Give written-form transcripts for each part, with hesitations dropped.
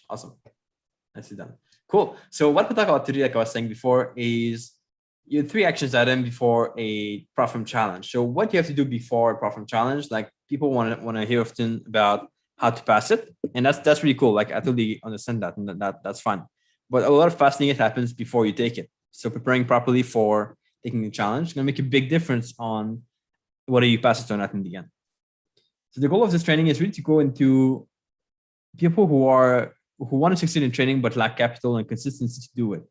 Awesome. Nicely done. Cool. So what we'll talk about today, like I was saying before, is your 3 actions item before a profit challenge. So what you have to do before a profit challenge, like people want to hear often about how to pass it, and that's really cool. Like I totally understand that, and that's fine. But a lot of passing it happens before you take it. So preparing properly for taking the challenge is going to make a big difference on whether you pass it or not in the end. So the goal of this training is really to go into people who want to succeed in trading but lack capital and consistency to do it.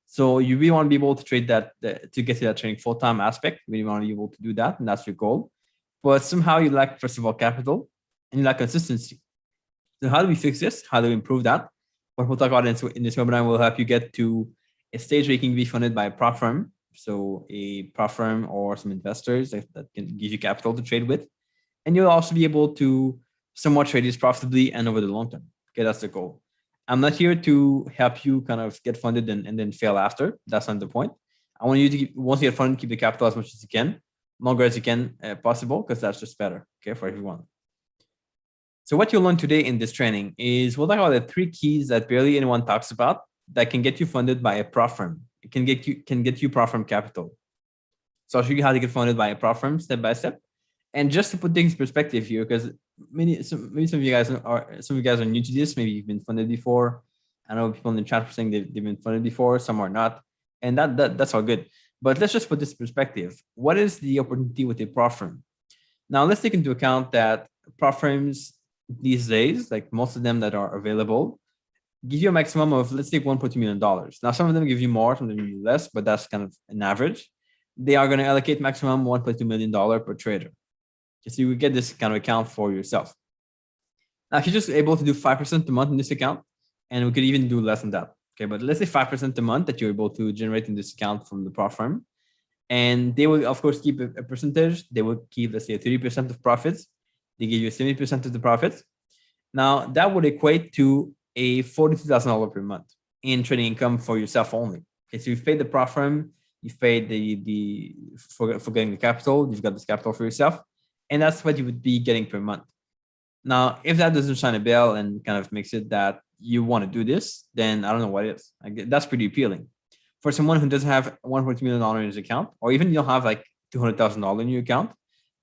So you really want to be able to trade that to get to that trading full-time aspect. You really want to be able to do that, and that's your goal. But somehow you lack, first of all, capital, and you lack consistency. So how do we fix this? How do we improve that? What we'll talk about in this webinar will help you get to a stage where you can be funded by a prop firm. So a prop firm or some investors that can give you capital to trade with. And you'll also be able to somewhat trade this profitably and over the long term. Okay, that's the goal. I'm not here to help you kind of get funded and then fail after. That's not the point. I want you to once you get funded, keep the capital as much as you can, longer as you can possible, because that's just better, okay, for everyone. So what you'll learn today in this training is we'll talk about the 3 keys that barely anyone talks about that can get you funded by a prop firm. It can get you prop firm capital. So I'll show you how to get funded by a prop firm step by step. And just to put things in perspective here, because maybe some of you guys are new to this. Maybe you've been funded before. I know people in the chat are saying they've been funded before. Some are not, and that's all good. But let's just put this in perspective. What is the opportunity with a prop firm? Now let's take into account that prop firms these days, like most of them that are available, give you a maximum of, let's take $1.2 million. Now some of them give you more, some of them give you less, but that's kind of an average. They are going to allocate maximum $1.2 million per trader. So you would get this kind of account for yourself. Now, if you're just able to do 5% a month in this account, and we could even do less than that. Okay, but let's say 5% a month that you're able to generate in this account from the prop firm. And they will, of course, keep a percentage. They will keep, let's say, 30% of profits. They give you 70% of the profits. Now, that would equate to a $42,000 per month in trading income for yourself only. Okay, so you've paid the prop firm, you've paid for getting the capital, you've got this capital for yourself. And that's what you would be getting per month. Now, if that doesn't shine a bell and kind of makes it that you want to do this, then I don't know what is. Like, that's pretty appealing. For someone who doesn't have $1.2 million in his account, or even you don't have like $200,000 in your account,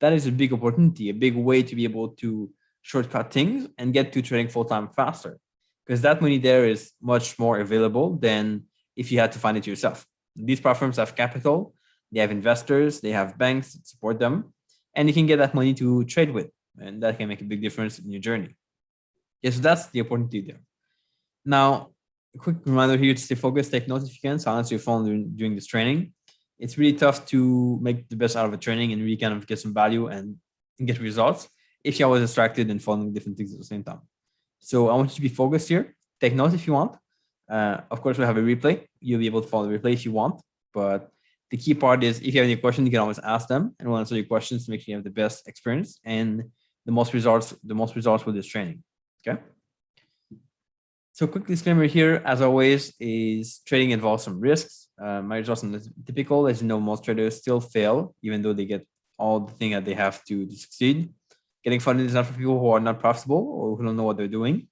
that is a big opportunity, a big way to be able to shortcut things and get to trading full-time faster. Because that money there is much more available than if you had to find it yourself. These prop firms have capital, they have investors, they have banks that support them. And you can get that money to trade with, and that can make a big difference in your journey. Yes, so that's the opportunity there. Now, a quick reminder here to stay focused, take notes if you can, silence your phone during this training. It's really tough to make the best out of a training and really kind of get some value and get results if you're always distracted and following different things at the same time. So I want you to be focused here. Take notes if you want. Of course, we'll have a replay. You'll be able to follow the replay if you want, but the key part is if you have any questions, you can always ask them, and we'll answer your questions to make sure you have the best experience and the most results with this training. Okay. So quick disclaimer here, as always, is trading involves some risks. My results are typical. As you know, most traders still fail, even though they get all the thing that they have to succeed. Getting funded is not for people who are not profitable or who don't know what they're doing.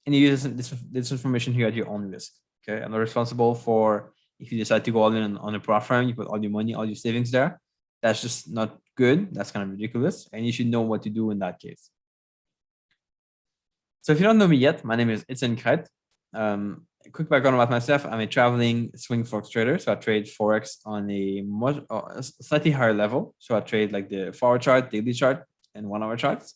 And you use this information here at your own risk. Okay. I'm not responsible for if you decide to go all in on a prop firm, you put all your money, all your savings there. That's just not good. That's kind of ridiculous. And you should know what to do in that case. So if you don't know me yet, my name is Untitled. A quick background about myself. I'm a traveling swing forex trader. So I trade forex on a slightly higher level. So I trade like the 4-hour chart, daily chart, and 1-hour charts.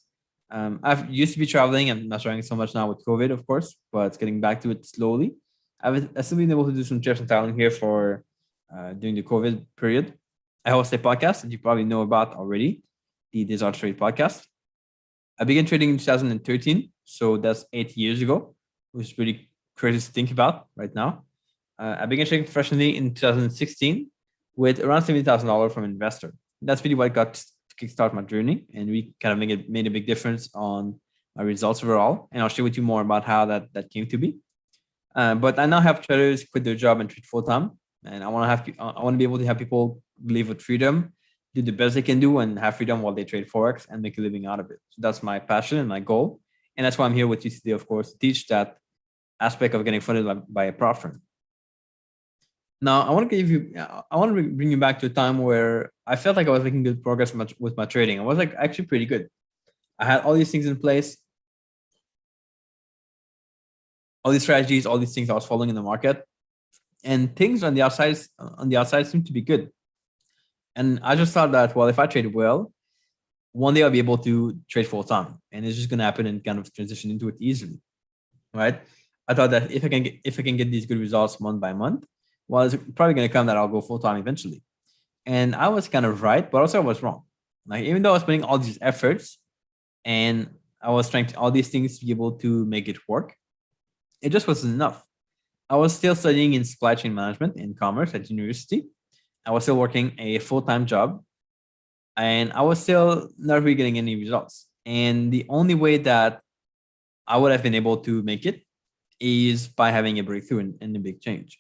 I've used to be traveling. I'm not traveling so much now with COVID, of course, but getting back to it slowly. I've still been able to do some trips in Thailand here for during the COVID period. I host a podcast that you probably know about already, the Desert Trade podcast. I began trading in 2013, so that's 8 years ago, which is pretty crazy to think about right now. I began trading professionally in 2016 with around $70,000 from an investor. That's really what got to kickstart my journey, and we kind of made a big difference on my results overall. And I'll share with you more about how that came to be. But I now have traders quit their job and trade full time, and I want to be able to have people live with freedom, do the best they can do, and have freedom while they trade forex and make a living out of it. So that's my passion and my goal, and that's why I'm here with you today, of course, to teach that aspect of getting funded by a prop firm. Now, I want to bring you back to a time where I felt like I was making good progress with my trading. I was like actually pretty good. I had all these things in place, all these strategies, all these things I was following in the market, and things on the outside seemed to be good. And I just thought that, well, if I trade well, one day I'll be able to trade full time, and it's just going to happen and kind of transition into it easily, right? I thought that if I can get these good results month by month, well, it's probably going to come that I'll go full time eventually. And I was kind of right, but also I was wrong. Like, even though I was putting all these efforts and I was trying all these things to be able to make it work, it just wasn't enough. I was still studying in supply chain management and commerce at university. I was still working a full-time job, and I was still not really getting any results. And the only way that I would have been able to make it is by having a breakthrough and a big change.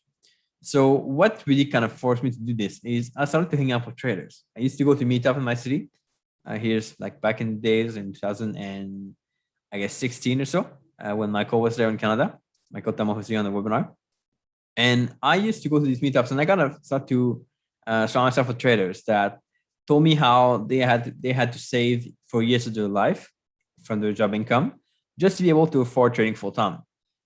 So what really kind of forced me to do this is I started to hang out with traders. I used to go to meetup in my city. Here's like back in the days in 2016 or so, when Michael was there in Canada. Michael Tama was here on the webinar. And I used to go to these meetups, and I kind of started to surround myself with traders that told me how they had to save for years of their life from their job income just to be able to afford trading full time.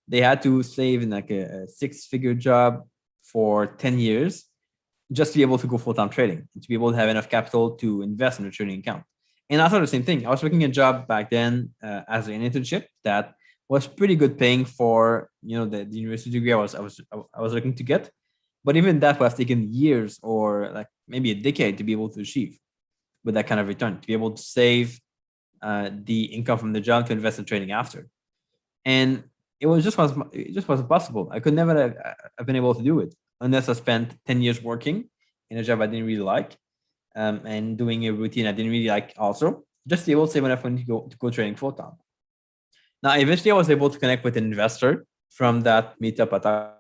They had to save in like a six-figure job for 10 years just to be able to go full-time trading, to be able to have enough capital to invest in a trading account. And I thought the same thing. I was working a job back then as an internship that was pretty good paying for the university degree I was looking to get. But even that would have taken years or like maybe a decade to be able to achieve with that kind of return, to be able to save the income from the job to invest in trading after. And it just wasn't possible. I could never have been able to do it unless I spent 10 years working in a job I didn't really like, and doing a routine I didn't really like also, just to be able to save enough money to go trading full time. Now, eventually I was able to connect with an investor from that meetup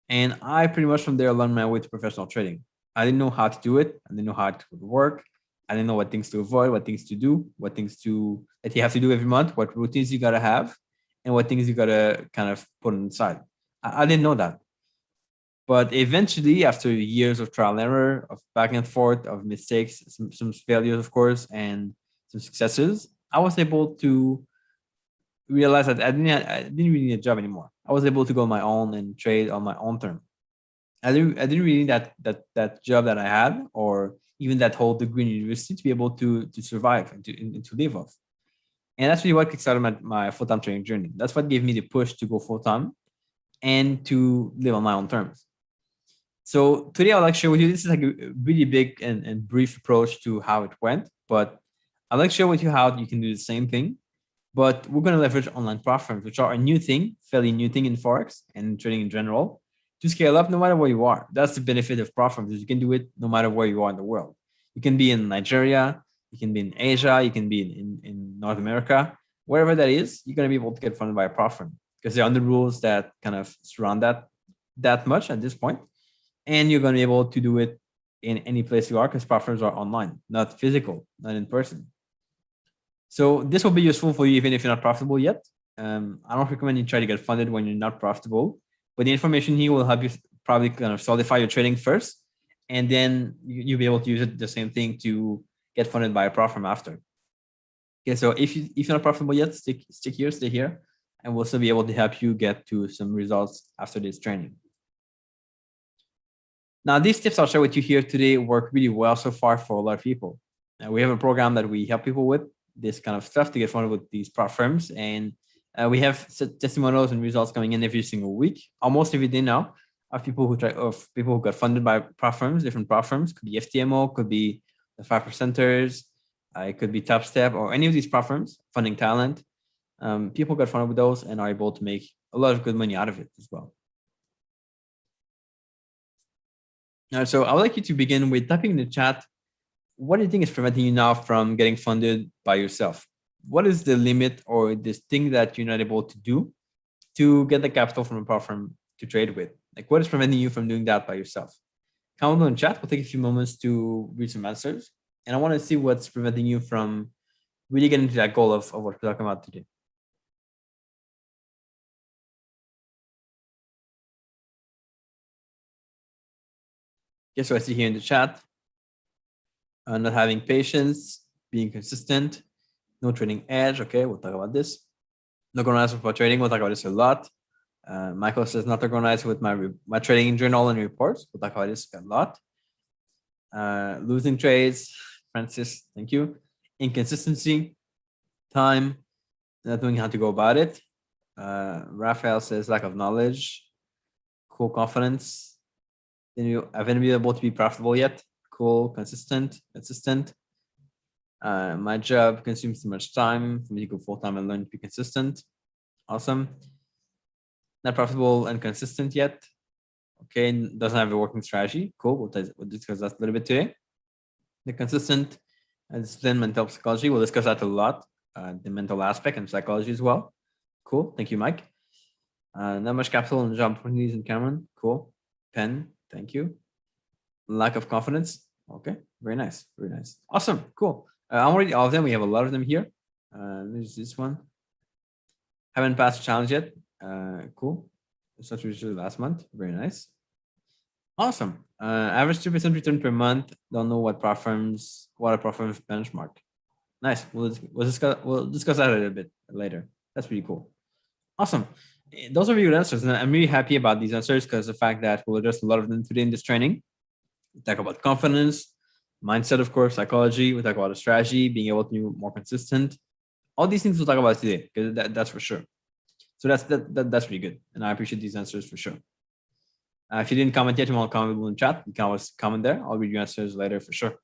and I pretty much from there learned my way to professional trading. I didn't know how to do it. I didn't know how it would work. I didn't know what things to avoid, what things to do, what things that you have to do every month, what routines you got to have, and what things you got to kind of put inside. I didn't know that. But eventually, after years of trial and error, of back and forth, of mistakes, some failures, of course, and some successes, I was able to realize that I didn't really need a job anymore. I was able to go on my own and trade on my own term. I didn't really need that job that I had, or even that whole degree in university, to be able to survive and to live off. And that's really what kickstarted my full-time trading journey. That's what gave me the push to go full-time and to live on my own terms. So today I'd like to share with you, this is like a really big and brief approach to how it went, but I'd like to share with you how you can do the same thing, but we're going to leverage online prop firms, which are a new thing, fairly new thing in Forex and trading in general, to scale up no matter where you are. That's the benefit of prop firms, is you can do it no matter where you are in the world. You can be in Nigeria, you can be in Asia, you can be in North America, wherever that is, you're going to be able to get funded by a prop firm because there are under rules that kind of surround that much at this point. And you're going to be able to do it in any place you are because prop firms are online, not physical, not in person. So this will be useful for you even if you're not profitable yet. I don't recommend you try to get funded when you're not profitable, but the information here will help you probably kind of solidify your trading first, and then you'll be able to use it the same thing to get funded by a prop firm after. Okay, so if you're not profitable yet, stay here, and we'll still be able to help you get to some results after this training. Now, these tips I'll share with you here today work really well so far for a lot of people. Now, we have a program that we help people with this kind of stuff to get funded with these prop firms, and we have testimonials and results coming in every single week, almost every day now, of people who got funded by prop firms, different prop firms. Could be FTMO, could be the 5%ers, it could be Top Step, or any of these prop firms, Funding Talent. People got funded with those and are able to make a lot of good money out of it as well. Now, so I would like you to begin with typing in the chat, what do you think is preventing you now from getting funded by yourself? What is the limit or this thing that you're not able to do to get the capital from a prop firm to trade with? Like, what is preventing you from doing that by yourself? Comment on chat. We'll take a few moments to read some answers. And I want to see what's preventing you from really getting to that goal of what we're talking about today. Guess what I see here in the chat? Not having patience, being consistent, no trading edge. Okay, we'll talk about this. Not organized for trading. We'll talk about this a lot. Michael says not organized with my trading journal and reports. We'll talk about this a lot. Losing trades, Francis, thank you. Inconsistency, time, not knowing how to go about it. Raphael says lack of knowledge. Cool, confidence. Haven't been able to be profitable yet. Cool, consistent. My job consumes too much time for me to go full time and learn to be consistent. Awesome. Not profitable and consistent yet. Okay, doesn't have a working strategy. Cool, we'll discuss that a little bit today. The consistent and discipline, mental psychology, we'll discuss that a lot. The mental aspect and psychology as well. Cool, thank you, Mike. Not much capital and job opportunities in Cameron. Cool. Pen, thank you. Lack of confidence. Okay, very nice, very nice. Awesome, cool. I'm already all of them. We have a lot of them here. There's this one. Haven't passed a challenge yet. Cool. Such research last month. Very nice. Awesome. Average 2% return per month. Don't know what a prop firm's benchmark. Nice. We'll discuss that a little bit later. That's pretty cool. Awesome. Those are really good answers, and I'm really happy about these answers because the fact that we'll address a lot of them today in this training. We talk about confidence, mindset, of course, psychology. We talk about a strategy, being able to be more consistent. All these things we'll talk about today because that's for sure. So that's pretty good, and I appreciate these answers for sure. If you didn't comment yet, you want to comment in the chat. You can always comment there. I'll read your answers later for sure.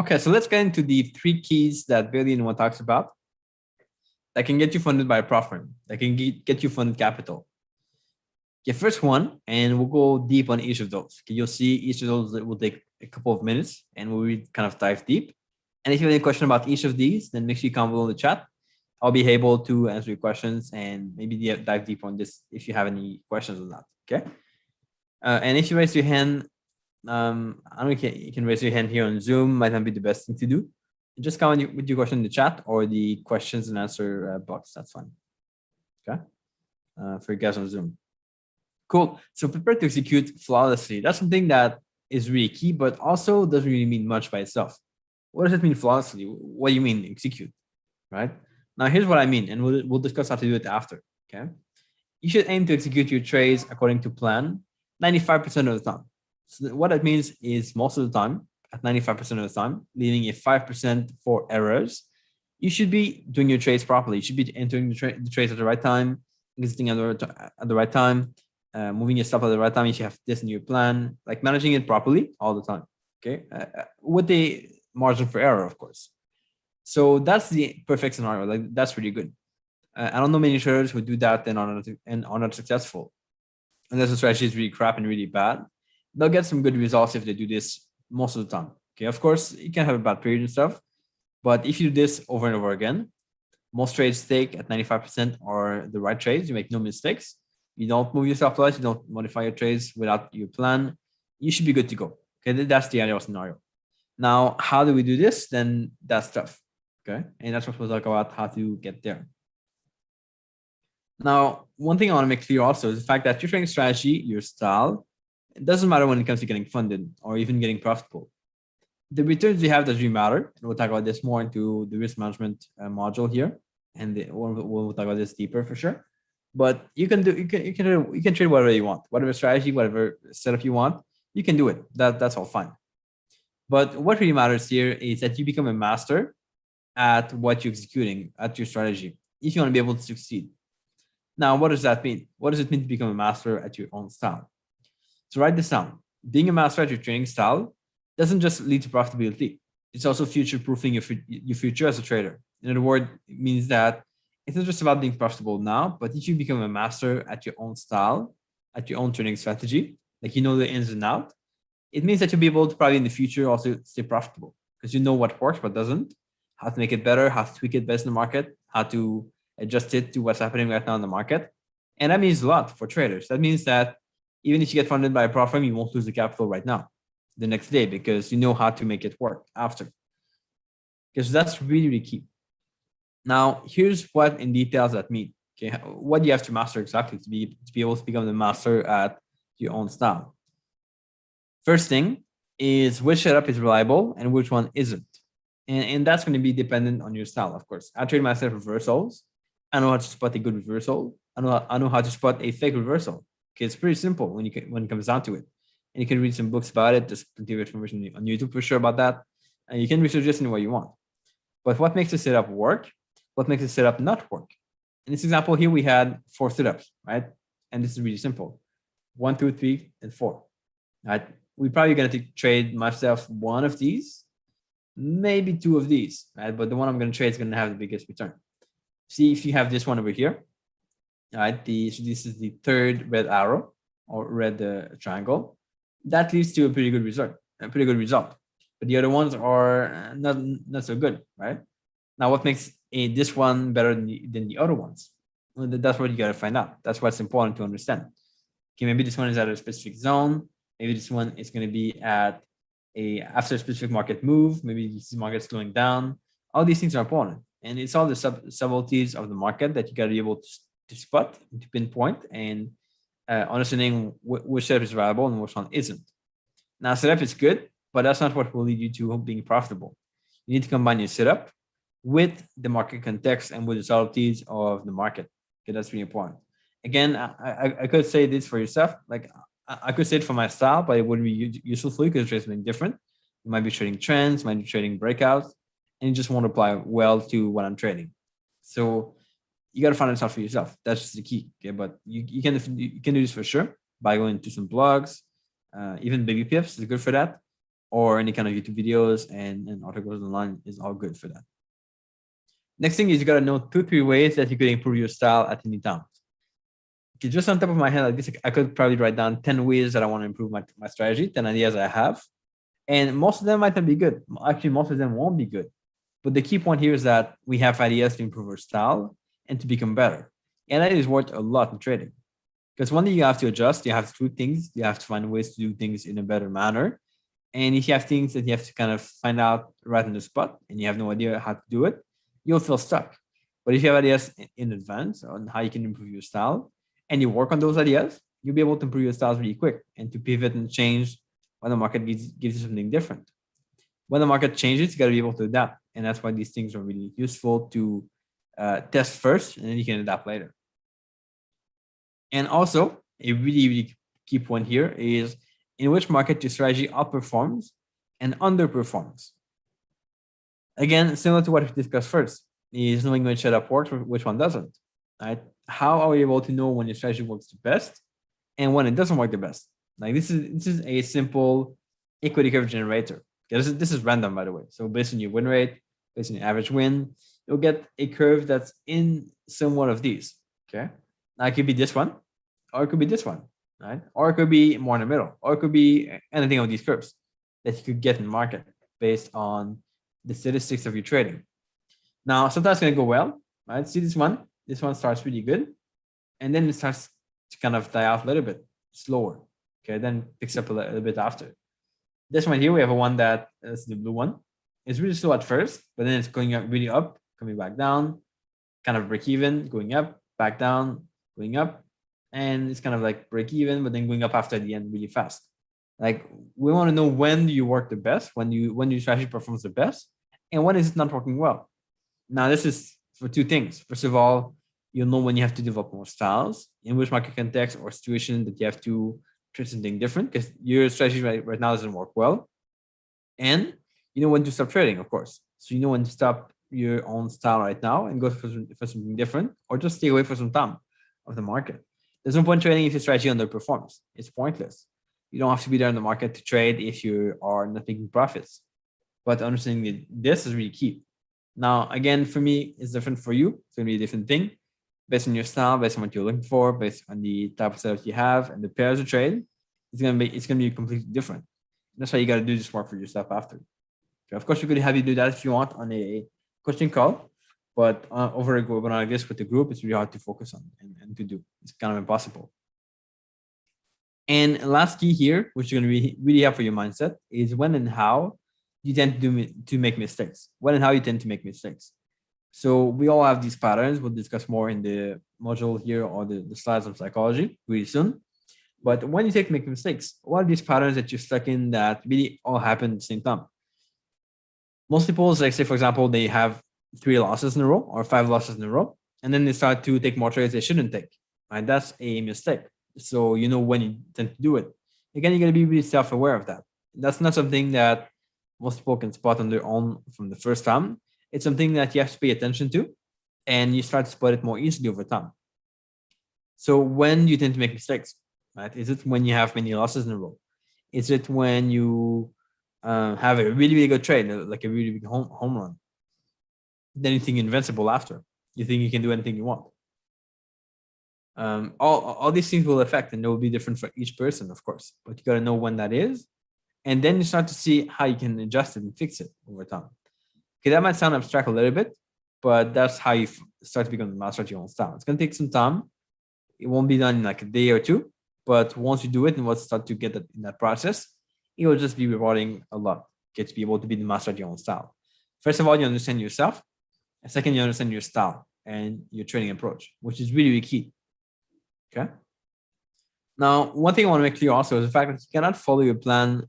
Okay, so let's get into the 3 keys that Bailey and one talks about that can get you funded by a prop firm, that can get you funded capital. Okay, first one, and we'll go deep on each of those. Okay, you'll see each of those will take a couple of minutes, and we'll kind of dive deep. And if you have any question about each of these, then make sure you comment below in the chat. I'll be able to answer your questions and maybe dive deep on this if you have any questions on that. Okay. And if you raise your hand, I don't know, you can raise your hand here on Zoom. Might not be the best thing to do. Just comment with your question in the chat or the questions and answer box. That's fine. Okay. For you guys on Zoom. Cool. So prepare to execute flawlessly. That's something that is really key, but also doesn't really mean much by itself. What does it mean flawlessly? What do you mean execute? Right? Now, here's what I mean, and we'll discuss how to do it after. Okay. You should aim to execute your trades according to plan 95% of the time. So what that means is most of the time, at 95% of the time, leaving a 5% for errors, you should be doing your trades properly. You should be entering the trades at the right time, exiting at the right time, moving your stuff at the right time. You should have this in your plan, like managing it properly all the time. Okay, with the margin for error, of course. So that's the perfect scenario. Like that's really good. I don't know many traders who do that and are not successful. Unless the strategy is really crap and really bad, they'll get some good results if they do this most of the time. Okay, of course, you can have a bad period and stuff, but if you do this over and over again, most trades take at 95% are the right trades. You make no mistakes. You don't move your stop loss. You don't modify your trades without your plan. You should be good to go. Okay, that's the ideal scenario. Now, how do we do this? Then that's tough. Okay, and that's what we'll talk about how to get there. Now, one thing I want to make clear also is the fact that your trading strategy, your style, it doesn't matter when it comes to getting funded or even getting profitable. The returns you have does really matter, and we'll talk about this more into the risk management module here, and we'll talk about this deeper for sure. But you can trade whatever you want, whatever strategy, whatever setup you want, you can do it. That's all fine. But what really matters here is that you become a master at what you're executing, at your strategy, if you want to be able to succeed. Now, what does that mean? What does it mean to become a master at your own style? So write this down. Being a master at your trading style doesn't just lead to profitability. It's also future-proofing your future as a trader. In other words, it means that it's not just about being profitable now, but if you become a master at your own style, at your own trading strategy, like you know the ins and outs, it means that you'll be able to probably in the future also stay profitable because you know what works, what doesn't, how to make it better, how to tweak it best in the market, how to adjust it to what's happening right now in the market. And that means a lot for traders. That means that even if you get funded by a prop firm, you won't lose the capital right now, the next day, because you know how to make it work after. Because that's really, really key. Now, here's what in details that mean. Okay, what do you have to master exactly to be able to become the master at your own style? First thing is which setup is reliable and which one isn't. And that's going to be dependent on your style, of course. I trade myself reversals. I know how to spot a good reversal. I know how to spot a fake reversal. Okay, it's pretty simple when it comes down to it. And you can read some books about it. There's plenty of information on YouTube for sure about that. And you can research this in what you want. But what makes the setup work? What makes the setup not work? In this example here, we had 4 setups, right? And this is really simple. 1, 2, 3, and 4. Right? We're probably going to trade myself one of these, maybe 2 of these, right? But the one I'm going to trade is going to have the biggest return. See if you have this one over here, right? So this is the third red arrow or red triangle. That leads to a pretty good result, But the other ones are not so good, right? Now, what makes this one better than the other ones? Well, that's what you got to find out. That's what's important to understand. Okay, maybe this one is at a specific zone. Maybe this one is going to be at after a specific market move. Maybe this market slowing down. All these things are important, and it's all the subtleties of the market that you got to be able to spot, to pinpoint, and understanding which setup is viable and which one isn't. Now, setup is good, but that's not what will lead you to being profitable. You need to combine your setup with the market context and with the subtleties of the market. Okay, that's really important. Again, I could say this for yourself. Like I could say it for my style, but it wouldn't be useful for you because it's something different. You might be trading trends, might be trading breakouts, and you just won't apply well to what I'm trading. So you got to find it out for yourself. That's just the key. Okay, but you can do this for sure by going to some blogs, even baby pips is good for that, or any kind of YouTube videos and articles online is all good for that. Next thing is you got to know 2-3 ways that you could improve your style at any time. Okay, just on top of my head like this, I could probably write down 10 ways that I want to improve my strategy, 10 ideas I have. And most of them might not be good. Actually, most of them won't be good. But the key point here is that we have ideas to improve our style and to become better. And that is worth a lot in trading. Because one thing you have to adjust, you have to do things, you have to find ways to do things in a better manner. And if you have things that you have to kind of find out right on the spot and you have no idea how to do it, you'll feel stuck. But if you have ideas in advance on how you can improve your style and you work on those ideas, you'll be able to improve your styles really quick and to pivot and change when the market gives you something different. When the market changes, you got to be able to adapt. And that's why these things are really useful to test first, and then you can adapt later. And also, a really, really key point here is in which market your strategy outperforms and underperforms. Again, similar to what we discussed first, is knowing which setup works, which one doesn't. Right? How are we able to know when your strategy works the best and when it doesn't work the best? Like this is a simple equity curve generator. Okay, this is random, by the way. So based on your win rate, based on your average win, you'll get a curve that's in some one of these. Okay, now it could be this one, or it could be this one, right? Or it could be more in the middle, or it could be anything of these curves that you could get in the market based on the statistics of your trading. Now, sometimes it's going to go well, right? See this one? This one starts really good, and then it starts to kind of die off a little bit slower. Okay, then picks up a little bit after. This one here, we have a one that is the blue one. It's really slow at first, but then it's going up really up, coming back down, kind of break even, going up, back down, going up, and it's kind of like break even, but then going up after the end really fast. Like we want to know when do you work the best, when your strategy performs the best, and when is it not working well. Now this is for 2 things. First of all, you'll know when you have to develop more styles, in which market context or situation that you have to try something different because your strategy right now doesn't work well. And you know when to stop trading, of course. So you know when to stop your own style right now and go for something different, or just stay away for some time of the market. There's no point trading if your strategy underperforms. It's pointless. You don't have to be there in the market to trade if you are not making profits. But understanding this is really key. Now, again, for me, it's different for you. It's going to be a different thing based on your style, based on what you're looking for, based on the type of setup you have and the pairs you trade. It's going to be completely different. That's why you got to do this work for yourself after. Okay, of course, we could have you do that if you want on a coaching call, but over a webinar like this with the group, it's really hard to focus on and to do. It's kind of impossible. And last key here, which is going to be really help for your mindset, is when and how you tend to make mistakes. When and how you tend to make mistakes. So we all have these patterns. We'll discuss more in the module here or the slides of psychology really soon. But when you make mistakes, what are these patterns that you're stuck in that really all happen at the same time? Most people, like say for example, they have 3 losses in a row or 5 losses in a row, and then they start to take more trades they shouldn't take. Right? That's a mistake. So you know when you tend to do it. Again, you got to be really self-aware of that. That's not something that most people can spot on their own from the first time. It's something that you have to pay attention to, and you start to spot it more easily over time. So when you tend to make mistakes, right? Is it when you have many losses in a row? Is it when you have a really, really good trade, like a really big home run? Then you think invincible after. You think you can do anything you want. All these things will affect, and they will be different for each person, of course. But you got to know when that is, and then you start to see how you can adjust it and fix it over time. Okay, that might sound abstract a little bit, but that's how you start to become the master of your own style. It's going to take some time. It won't be done in like a day or two, but once you do it and once you start to get in that process, it will just be rewarding a lot. Get to be able to be the master of your own style. First of all, you understand yourself. And second, you understand your style and your training approach, which is really, really key. Okay. Now, one thing I want to make clear also is the fact that you cannot follow your plan.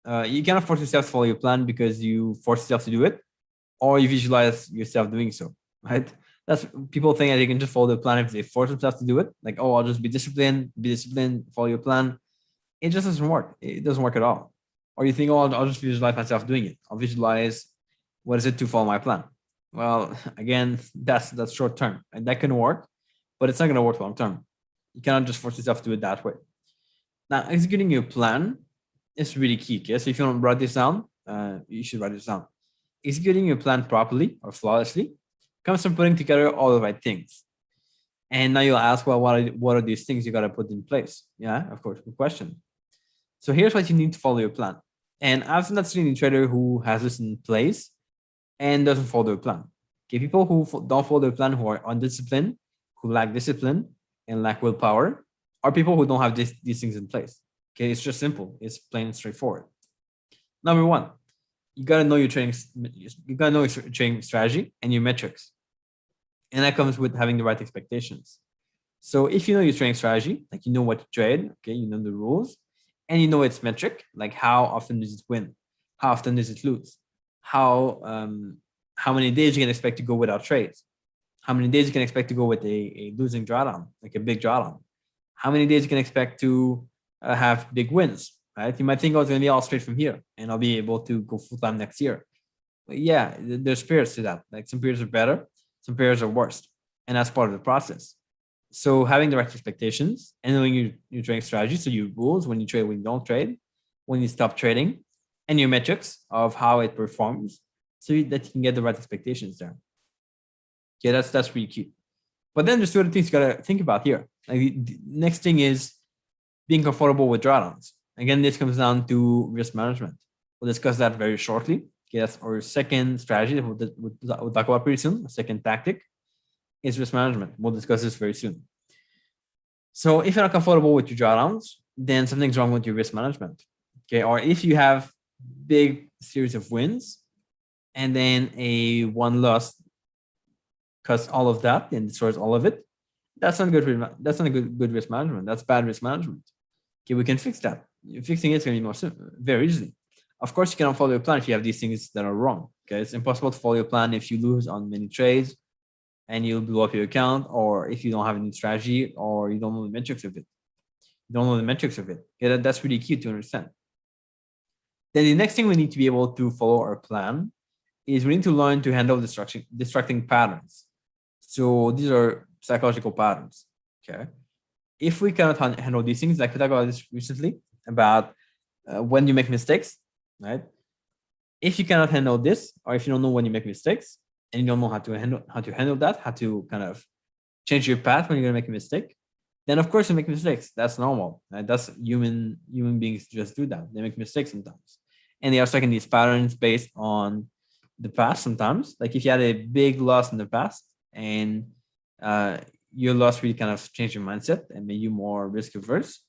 You cannot force yourself to follow your plan because you force yourself to do it, or you visualize yourself doing so, right? That's people think that they can just follow the plan if they force themselves to do it. Like, oh, I'll just be disciplined, follow your plan. It just doesn't work. It doesn't work at all. Or you think, oh, I'll just visualize myself doing it. I'll visualize what is it to follow my plan. Well, again, that's short term, and that can work, but it's not going to work long term. You cannot just force yourself to do it that way. Now, executing your plan is really key. Okay? So if you want to write this down, you should write this down. Executing your plan properly or flawlessly comes from putting together all the right things. And now you'll ask, well, what are these things you got to put in place? Yeah, of course, good question. So here's what you need to follow your plan. And I've not seen any trader who has this in place and doesn't follow their plan. Okay, people who don't follow their plan, who are undisciplined, who lack discipline and lack willpower, are people who don't have these things in place. Okay, it's just simple. It's plain and straightforward. Number one, you gotta know your training. You gotta know your training strategy and your metrics, and that comes with having the right expectations. So if you know your training strategy, like you know what to trade, okay, you know the rules, and you know its metric, like how often does it win, how often does it lose, how many days you can expect to go without trades, how many days you can expect to go with a losing drawdown, like a big drawdown, how many days you can expect to have big wins, right? You might think, oh, it's going to be all straight from here and I'll be able to go full time next year. But yeah, there's periods to that. Like some periods are better, some periods are worse. And that's part of the process. So having the right expectations and knowing your trading strategy, so your rules, when you trade, when you don't trade, when you stop trading, and your metrics of how it performs, so that you can get the right expectations there. Okay, that's really key. But then there's 2 other things you gotta think about here. Like the next thing is being comfortable with drawdowns. Again, this comes down to risk management. We'll discuss that very shortly. Okay, that's our second strategy that we'll talk about pretty soon. The second tactic is risk management. We'll discuss this very soon. So if you're not comfortable with your drawdowns, then something's wrong with your risk management. Okay, or if you have big series of wins and then a one loss cuts all of that and destroys all of it, that's not good. That's not a good risk management. That's bad risk management. Okay, we can fix that. Fixing it's going to be more simple, very easily. Of course, you cannot follow your plan if you have these things that are wrong. Okay, it's impossible to follow your plan if you lose on many trades and you'll blow up your account, or if you don't have any strategy, or you don't know the metrics of it. You don't know the metrics of it. Okay, that's really key to understand. Then the next thing we need to be able to follow our plan is we need to learn to handle distracting patterns. So these are psychological patterns. Okay, if we cannot handle these things, like we talked about this recently about when you make mistakes, right? If you cannot handle this, or if you don't know when you make mistakes, and you don't know how to handle that, how to kind of change your path when you're gonna make a mistake, then of course you make mistakes. That's normal. Right? That's human beings just do that. They make mistakes sometimes, and they are stuck in these patterns based on the past. Sometimes, like if you had a big loss in the past and your loss really kind of changed your mindset and made you more risk averse,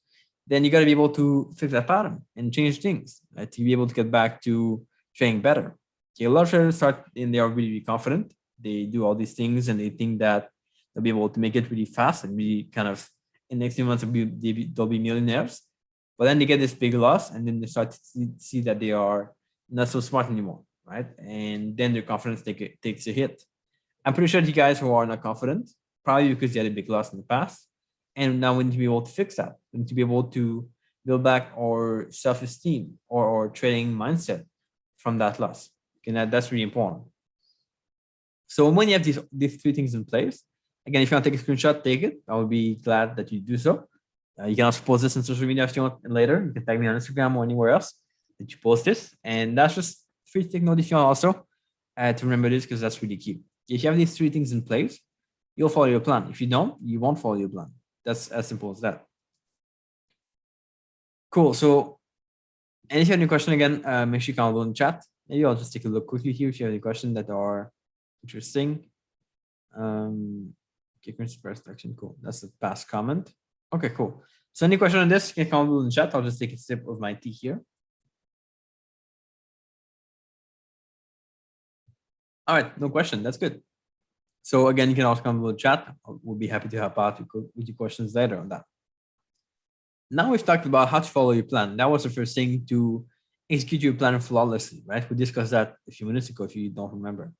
then you got to be able to fix that pattern and change things, right? To be able to get back to trading better. Okay, a lot of traders start and they are really, really confident. They do all these things and they think that they'll be able to make it really fast and really kind of in the next few months they'll be millionaires, but then they get this big loss, and then they start to see that they are not so smart anymore, right? And then their confidence takes a hit. I'm pretty sure you guys who are not confident, probably because you had a big loss in the past, and now we need to be able to fix that. We need to be able to build back our self-esteem or trading mindset from that loss. Okay, that's really important. So when you have these three things in place, again, if you want to take a screenshot, take it. I would be glad that you do so. You can also post this in social media if you want later. You can tag me on Instagram or anywhere else that you post this. And that's just free to take note if you want also to remember this, because that's really key. If you have these three things in place, you'll follow your plan. If you don't, you won't follow your plan. That's as simple as that. Cool. So, and if you have any question, again, make sure you comment below in the chat. Maybe I'll just take a look quickly here if you have any questions that are interesting. Okay, first action. Cool. That's the past comment. Okay, cool. So any question on this, you can comment below in the chat. I'll just take a sip of my tea here. All right, no question. That's good. So again, you can also come below the chat. We'll be happy to help out with your questions later on that. Now we've talked about how to follow your plan. That was the first thing, to execute your plan flawlessly, right? We discussed that a few minutes ago if you don't remember.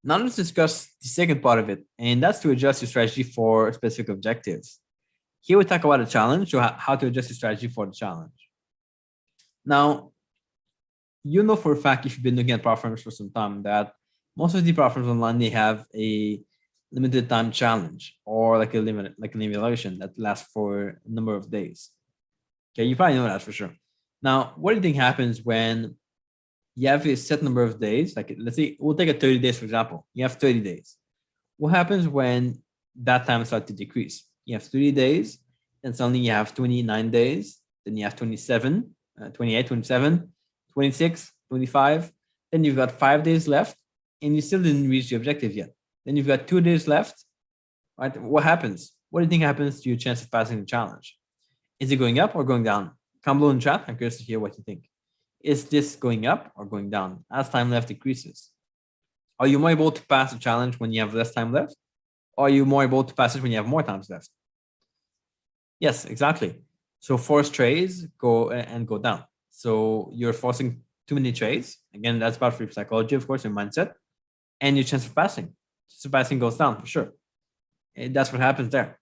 Now let's discuss the second part of it, and that's to adjust your strategy for specific objectives. Here we talk about a challenge, so how to adjust your strategy for the challenge. Now, you know for a fact, if you've been looking at prop firms for some time, that most of the prop firms online, they have a limited time challenge or like an evaluation that lasts for a number of days. Okay, you probably know that for sure. Now, what do you think happens when you have a set number of days? Like, let's say we'll take a 30 days, for example. You have 30 days. What happens when that time starts to decrease? You have 30 days, and suddenly you have 29 days, then you have 27, 28, 27, 26, 25, then you've got 5 days left, and you still didn't reach the objective yet. Then you've got 2 days left, right? What happens? What do you think happens to your chance of passing the challenge? Is it going up or going down? Comment below in chat. I'm curious to hear what you think. Is this going up or going down as time left decreases? Are you more able to pass the challenge when you have less time left? Or are you more able to pass it when you have more times left? Yes, exactly. So force trades go down. So you're forcing too many trades. Again, that's bad for your psychology, of course, your mindset, and your chance of passing. Chance of passing goes down for sure. And that's what happens there.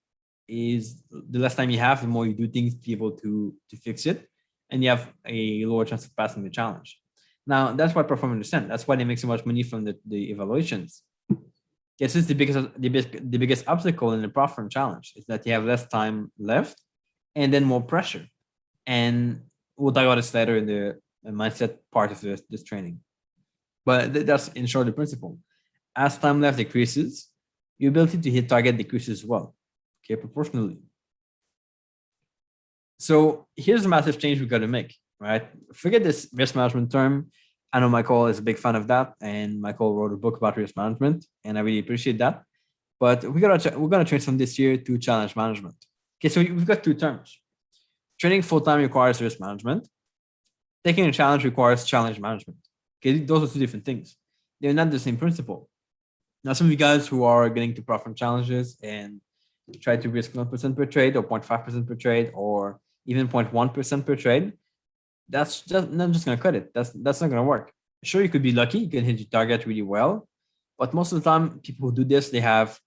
Is the less time you have, the more you do things to be able to fix it, and you have a lower chance of passing the challenge. Now, that's why performers understand. That's why they make so much money from the evaluations. This is the biggest obstacle in the prop firm challenge, is that you have less time left and then more pressure. And we'll talk about this later in the mindset part of this training. But that's in short the principle. As time left decreases, your ability to hit target decreases as well. Okay, proportionally. So here's a massive change we got to make, right? Forget this risk management term. I know Michael is a big fan of that, and Michael wrote a book about risk management, and I really appreciate that. But we're gonna change from this year to challenge management. Okay, so we've got two terms. Training full-time requires risk management. Taking a challenge requires challenge management. Okay, those are two different things. They're not the same principle. Now, some of you guys who are getting to prop firm challenges and try to risk 1% per trade or 0.5% per trade or even 0.1% per trade, that's just not just going to cut it. That's not going to work. Sure, you could be lucky, you can hit your target really well, but most of the time, people who do this, they have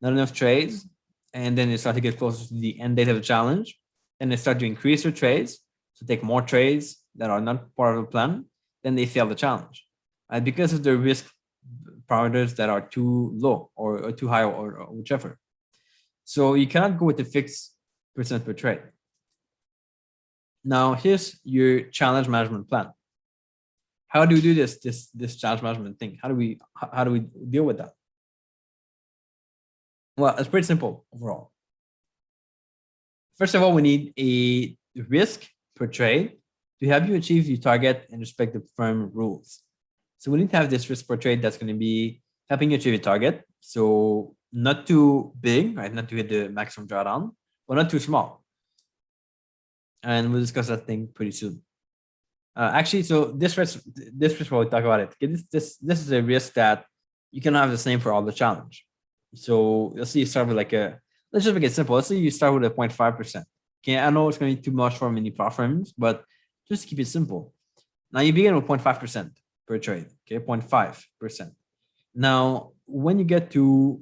not enough trades, and then they start to get closer to the end date of the challenge, and they start to increase their trades, so take more trades that are not part of the plan, then they fail the challenge, right? Because of the risk parameters that are too low or too high or whichever. So you cannot go with a fixed percent per trade. Now here's your challenge management plan. How do we do this challenge management thing? How do we deal with that? Well, it's pretty simple overall. First of all, we need a risk per trade to help you achieve your target and respect the firm rules. So we need to have this risk per trade that's going to be helping you achieve your target. So not too big, right? Not to hit the maximum drawdown, but not too small. And we'll discuss that thing pretty soon. Actually, so this risk while we talk about it. Okay, this is a risk that you cannot have the same for all the challenge. So you'll see, start with like a let's just make it simple. Let's say you start with a 0.5%. Okay, I know it's going to be too much for many prop firms, but just keep it simple. Now you begin with 0.5% per trade. Okay, 0.5%. Now, when you get to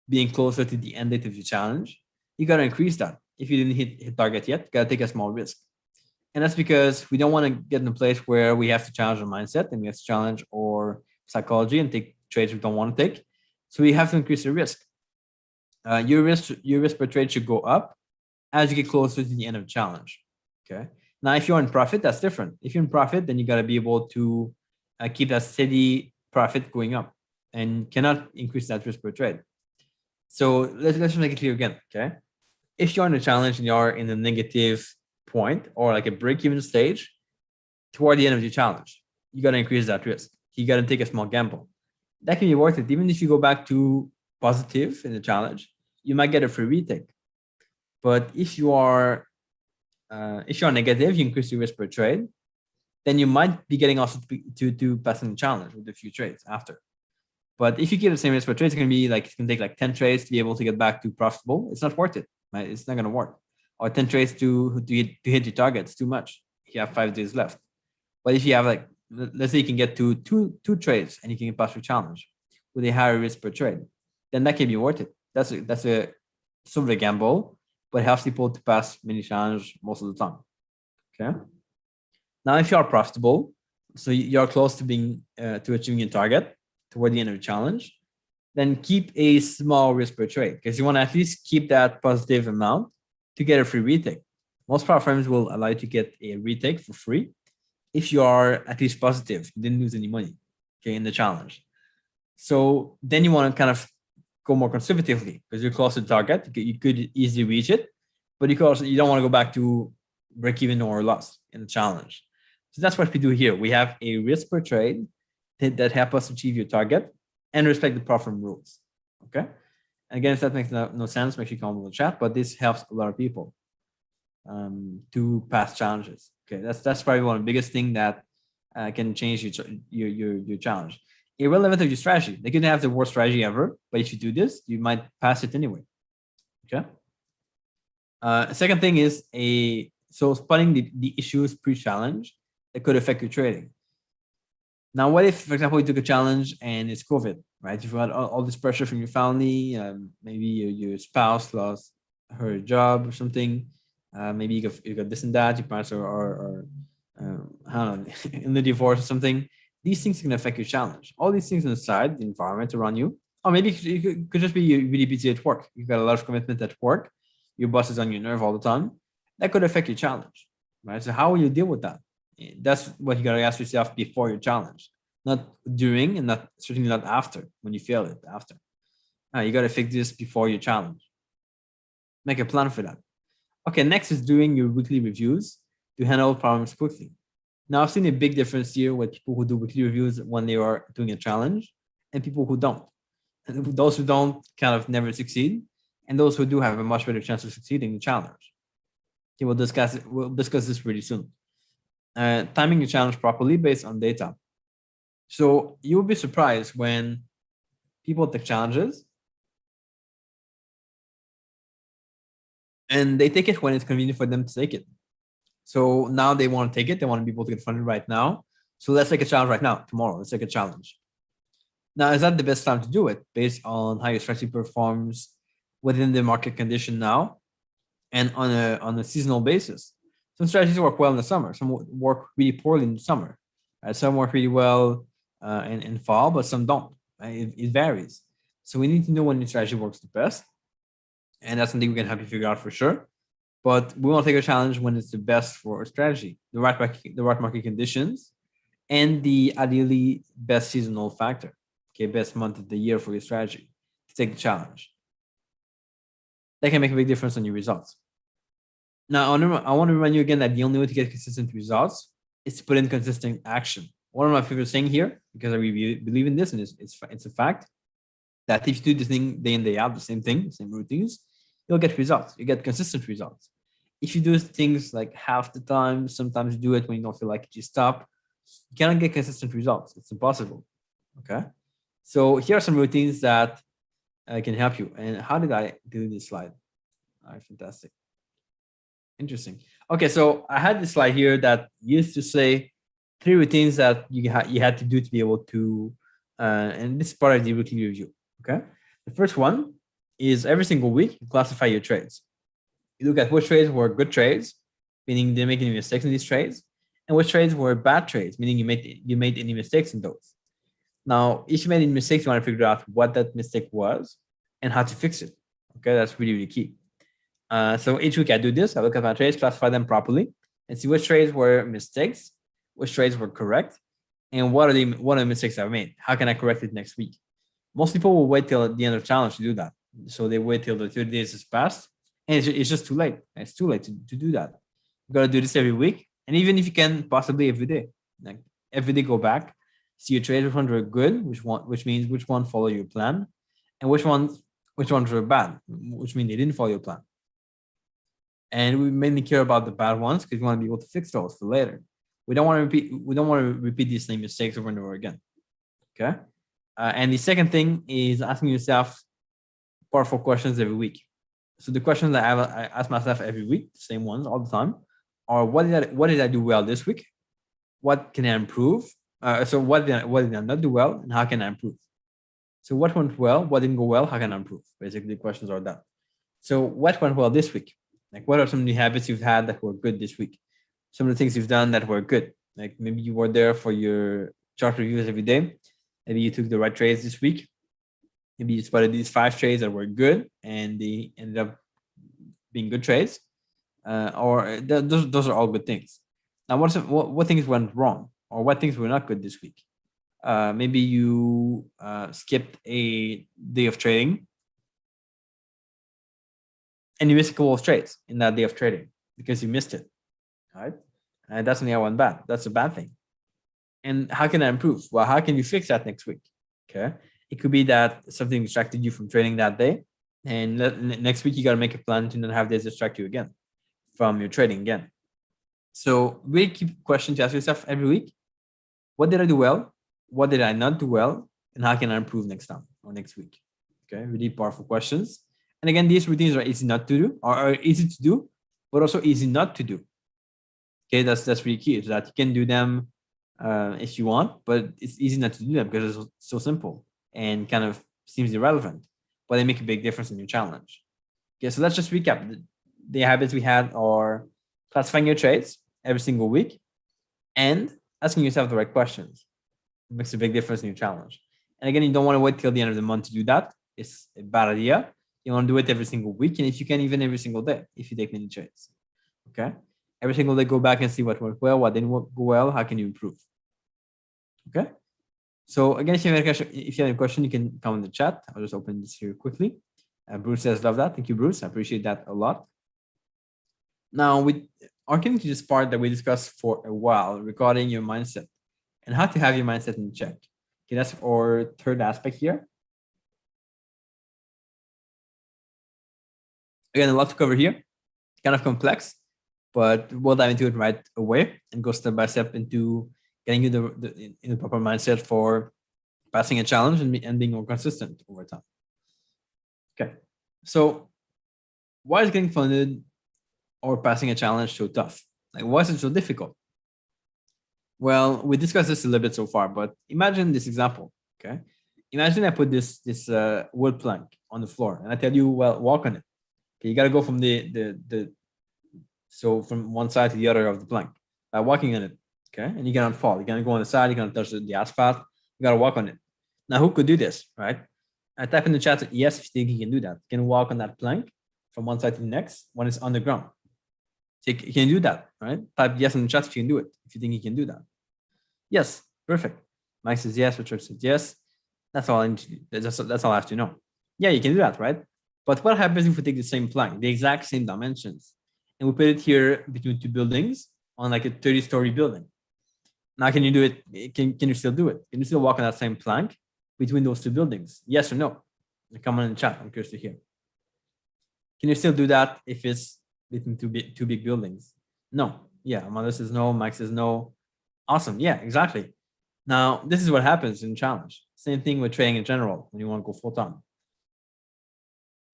being closer to the end date of your challenge, you got to increase that. If you didn't hit target yet, got to take a small risk. And that's because we don't want to get in a place where we have to challenge our mindset and we have to challenge our psychology and take trades we don't want to take. So we have to increase the risk. Your risk per trade should go up as you get closer to the end of the challenge. Okay. Now, if you're in profit, that's different. If you're in profit, then you got to be able to keep that steady profit going up and cannot increase that risk per trade. So let's just make it clear again. Okay. If you're in a challenge and you're in a negative point or like a break-even stage toward the end of your challenge, you got to increase that risk. You got to take a small gamble. That can be worth it. Even if you go back to positive in the challenge, you might get a free retake. But if you're negative, you increase your risk per trade, then you might be getting also to passing the challenge with a few trades after. But if you keep the same risk per trade, it's going to be like, it's going to take like 10 trades to be able to get back to profitable. It's not worth it, right? It's not going to work. Or 10 trades to hit your target. It's too much. You have 5 days left. But if you have like, let's say you can get to two trades and you can pass your challenge with a higher risk per trade, then that can be worth it. That's a sort of a gamble, but it helps people to pass many challenges most of the time. Okay. Now, if you are profitable, so you're close to being to achieving your target toward the end of the challenge, then keep a small risk per trade because you want to at least keep that positive amount to get a free retake. Most prop firms will allow you to get a retake for free if you are at least positive, you didn't lose any money, okay, in the challenge. So then you want to kind of go more conservatively because you're close to the target. You could easily reach it, but you don't want to go back to break even or loss in the challenge. So that's what we do here. We have a risk per trade that help us achieve your target and respect the prop firm rules. Okay. Again, if that makes no sense, make sure you comment in the chat, but this helps a lot of people to pass challenges. Okay, that's probably one of the biggest thing that can change your challenge. Irrelevant of your strategy. They can have the worst strategy ever, but if you do this, you might pass it anyway. Okay. Second thing is spotting the issues pre-challenge that could affect your trading. Now, what if, for example, you took a challenge and it's COVID, right? You've got all this pressure from your family, maybe your spouse lost her job or something. Maybe you got this and that. Your parents are I don't know, in the divorce or something. These things can affect your challenge. All these things inside the environment around you, or maybe it could just be you're really busy at work. You've got a lot of commitment at work. Your boss is on your nerve all the time. That could affect your challenge, right? So how will you deal with that? That's what you got to ask yourself before your challenge, not during and certainly not after when you fail it after. You got to fix this before your challenge. Make a plan for that. Okay, next is doing your weekly reviews to handle problems quickly. Now, I've seen a big difference here with people who do weekly reviews when they are doing a challenge and people who don't. And those who don't kind of never succeed, and those who do have a much better chance of succeeding in the challenge. Okay, we'll discuss this pretty soon. Timing your challenge properly based on data. So you'll be surprised when people take challenges and they take it when it's convenient for them to take it. So now they want to take it. They want to be able to get funded right now. So let's take a challenge right now. Tomorrow, let's take a challenge. Now, is that the best time to do it based on how your strategy performs within the market condition now and on a seasonal basis? Some strategies work well in the summer. Some work really poorly in the summer. Right? Some work really well in fall, but some don't. Right? It varies. So we need to know when your strategy works the best. And that's something we can help you figure out for sure. But we want to take a challenge when it's the best for our strategy, the right market conditions, and the ideally best seasonal factor. Okay, best month of the year for your strategy to take the challenge. That can make a big difference on your results. Now, I want to remind you again that the only way to get consistent results is to put in consistent action. One of my favorite saying here, because I really believe in this, and it's a fact, that if you do the thing day in, day out, the same thing, same routines, you'll get results. You get consistent results. If you do things like half the time, sometimes you do it when you don't feel like it, you stop, you cannot get consistent results. It's impossible. Okay. So here are some routines that can help you. And how did I do this slide? All right, fantastic. Interesting. Okay, so I had this slide here that used to say 3 routines that you had to do to be able to, and this is part of the weekly review. Okay, the first one is every single week you classify your trades. You look at which trades were good trades, meaning they make any mistakes in these trades, and which trades were bad trades, meaning you made any mistakes in those. Now, if you made any mistakes, you want to figure out what that mistake was and how to fix it. Okay, that's really, really key. So each week I do this. I look at my trades, classify them properly, and see which trades were mistakes, which trades were correct, and what are the mistakes I've made. How can I correct it next week? Most people will wait till the end of the challenge to do that. So they wait till the 30 days has passed, and it's just too late. It's too late to do that. You got to do this every week, and even if you can, possibly every day. Like every day, go back, see your trades, which ones were good, which means which one follow your plan, and which ones were bad, which means they didn't follow your plan. And we mainly care about the bad ones because we want to be able to fix those for later. We don't want to repeat these same mistakes over and over again. Okay. And the second thing is asking yourself powerful questions every week. So the questions that I ask myself every week, the same ones all the time, are what did I do well this week? What can I improve? So what did I not do well, and how can I improve? So what went well? What didn't go well? How can I improve? Basically, the questions are that. So what went well this week? Like, what are some new habits you've had that were good this week? Some of the things you've done that were good. Like maybe you were there for your chart reviews every day. Maybe you took the right trades this week. Maybe you spotted these 5 trades that were good and they ended up being good trades. Those are all good things. Now, what things went wrong, or what things were not good this week? Maybe you skipped a day of trading, and you missed a couple of trades in that day of trading because you missed it. All right, and that's only one bad. That's a bad thing. And how can I improve? Well, how can you fix that next week? Okay, it could be that something distracted you from trading that day, and next week you got to make a plan to not have this distract you again from your trading again. So really keep questions to ask yourself every week. What did I do well? What did I not do well? And how can I improve next time or next week? Okay, really powerful questions. And again, these routines are easy not to do, or are easy to do, but also easy not to do. Okay, that's really key, is that you can do them if you want, but it's easy not to do them because it's so simple and kind of seems irrelevant, but they make a big difference in your challenge. Okay, so let's just recap. The habits we had are classifying your trades every single week and asking yourself the right questions. It makes a big difference in your challenge. And again, you don't want to wait till the end of the month to do that. It's a bad idea. You want to do it every single week, and if you can, even every single day, if you take many trades. Okay, every single day, go back and see what worked well, what didn't go well, how can you improve. Okay, so again, if you have a question, you can comment in the chat. I'll just open this here quickly. Bruce says, love that. Thank you, Bruce. I appreciate that a lot. Now, we are getting to this part that we discussed for a while regarding your mindset and how to have your mindset in check. Okay, that's our third aspect here. Again, a lot to cover here, kind of complex, but we'll dive into it right away and go step by step into getting you in the proper mindset for passing a challenge and being more consistent over time. Okay, so why is getting funded or passing a challenge so tough? Like, why is it so difficult? Well, we discussed this a little bit so far, but imagine this example. Okay, imagine I put this wood plank on the floor, and I tell you, well, walk on it. Okay, you got to go from so from one side to the other of the plank by walking on it. Okay, and you cannot fall. You're gonna go on the side. You're gonna touch the asphalt. You gotta walk on it. Now, who could do this, right? I type in the chat, yes, if you think you can do that. You can walk on that plank from one side to the next when it's on the ground. So you can do that, right? Type yes in the chat if you can do it, if you think you can do that. Yes, perfect. Mike says yes, Richard says yes. That's all I need to do. That's all I have to know. Yeah, you can do that, right? But what happens if we take the same plank, the exact same dimensions, and we put it here between 2 buildings on like a 30-story building? Now, can you do it? Can you still do it? Can you still walk on that same plank between those 2 buildings? Yes or no? Comment in the chat. I'm curious to hear. Can you still do that if it's between two big buildings? No. Yeah. Amanda says no. Mike says no. Awesome. Yeah, exactly. Now, this is what happens in challenge. Same thing with trading in general when you want to go full time.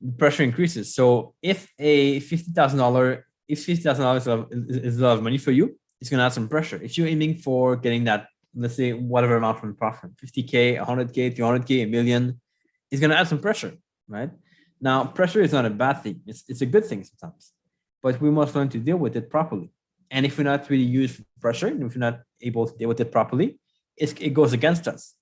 the pressure increases. So if a $50,000 is a lot of money for you, it's gonna add some pressure. If you're aiming for getting that, let's say whatever amount from the profit, 50K, 100K, 200K, a million, it's gonna add some pressure, right? Now, pressure is not a bad thing. It's a good thing sometimes, but we must learn to deal with it properly. And if we're not really used for pressure, and if we're not able to deal with it properly, it goes against us.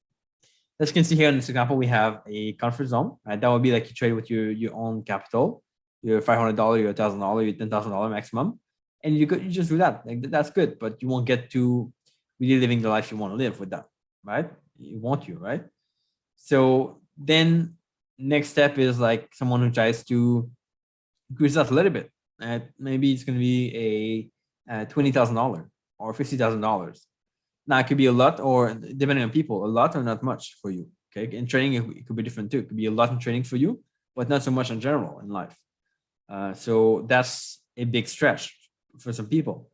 As you can see here in this example, we have a comfort zone, right? That would be like you trade with your own capital, your $500, your $1,000, your $10,000 maximum, and you just do that. Like that's good, but you won't get to really living the life you want to live with that, right? You want you, right? So then next step is like someone who tries to increase that a little bit. Maybe it's going to be a $20,000 or $50,000. Now it could be a lot, or depending on people, a lot or not much for you. Okay, in training it could be different too. It could be a lot in training for you, but not so much in general in life. So that's a big stretch for some people.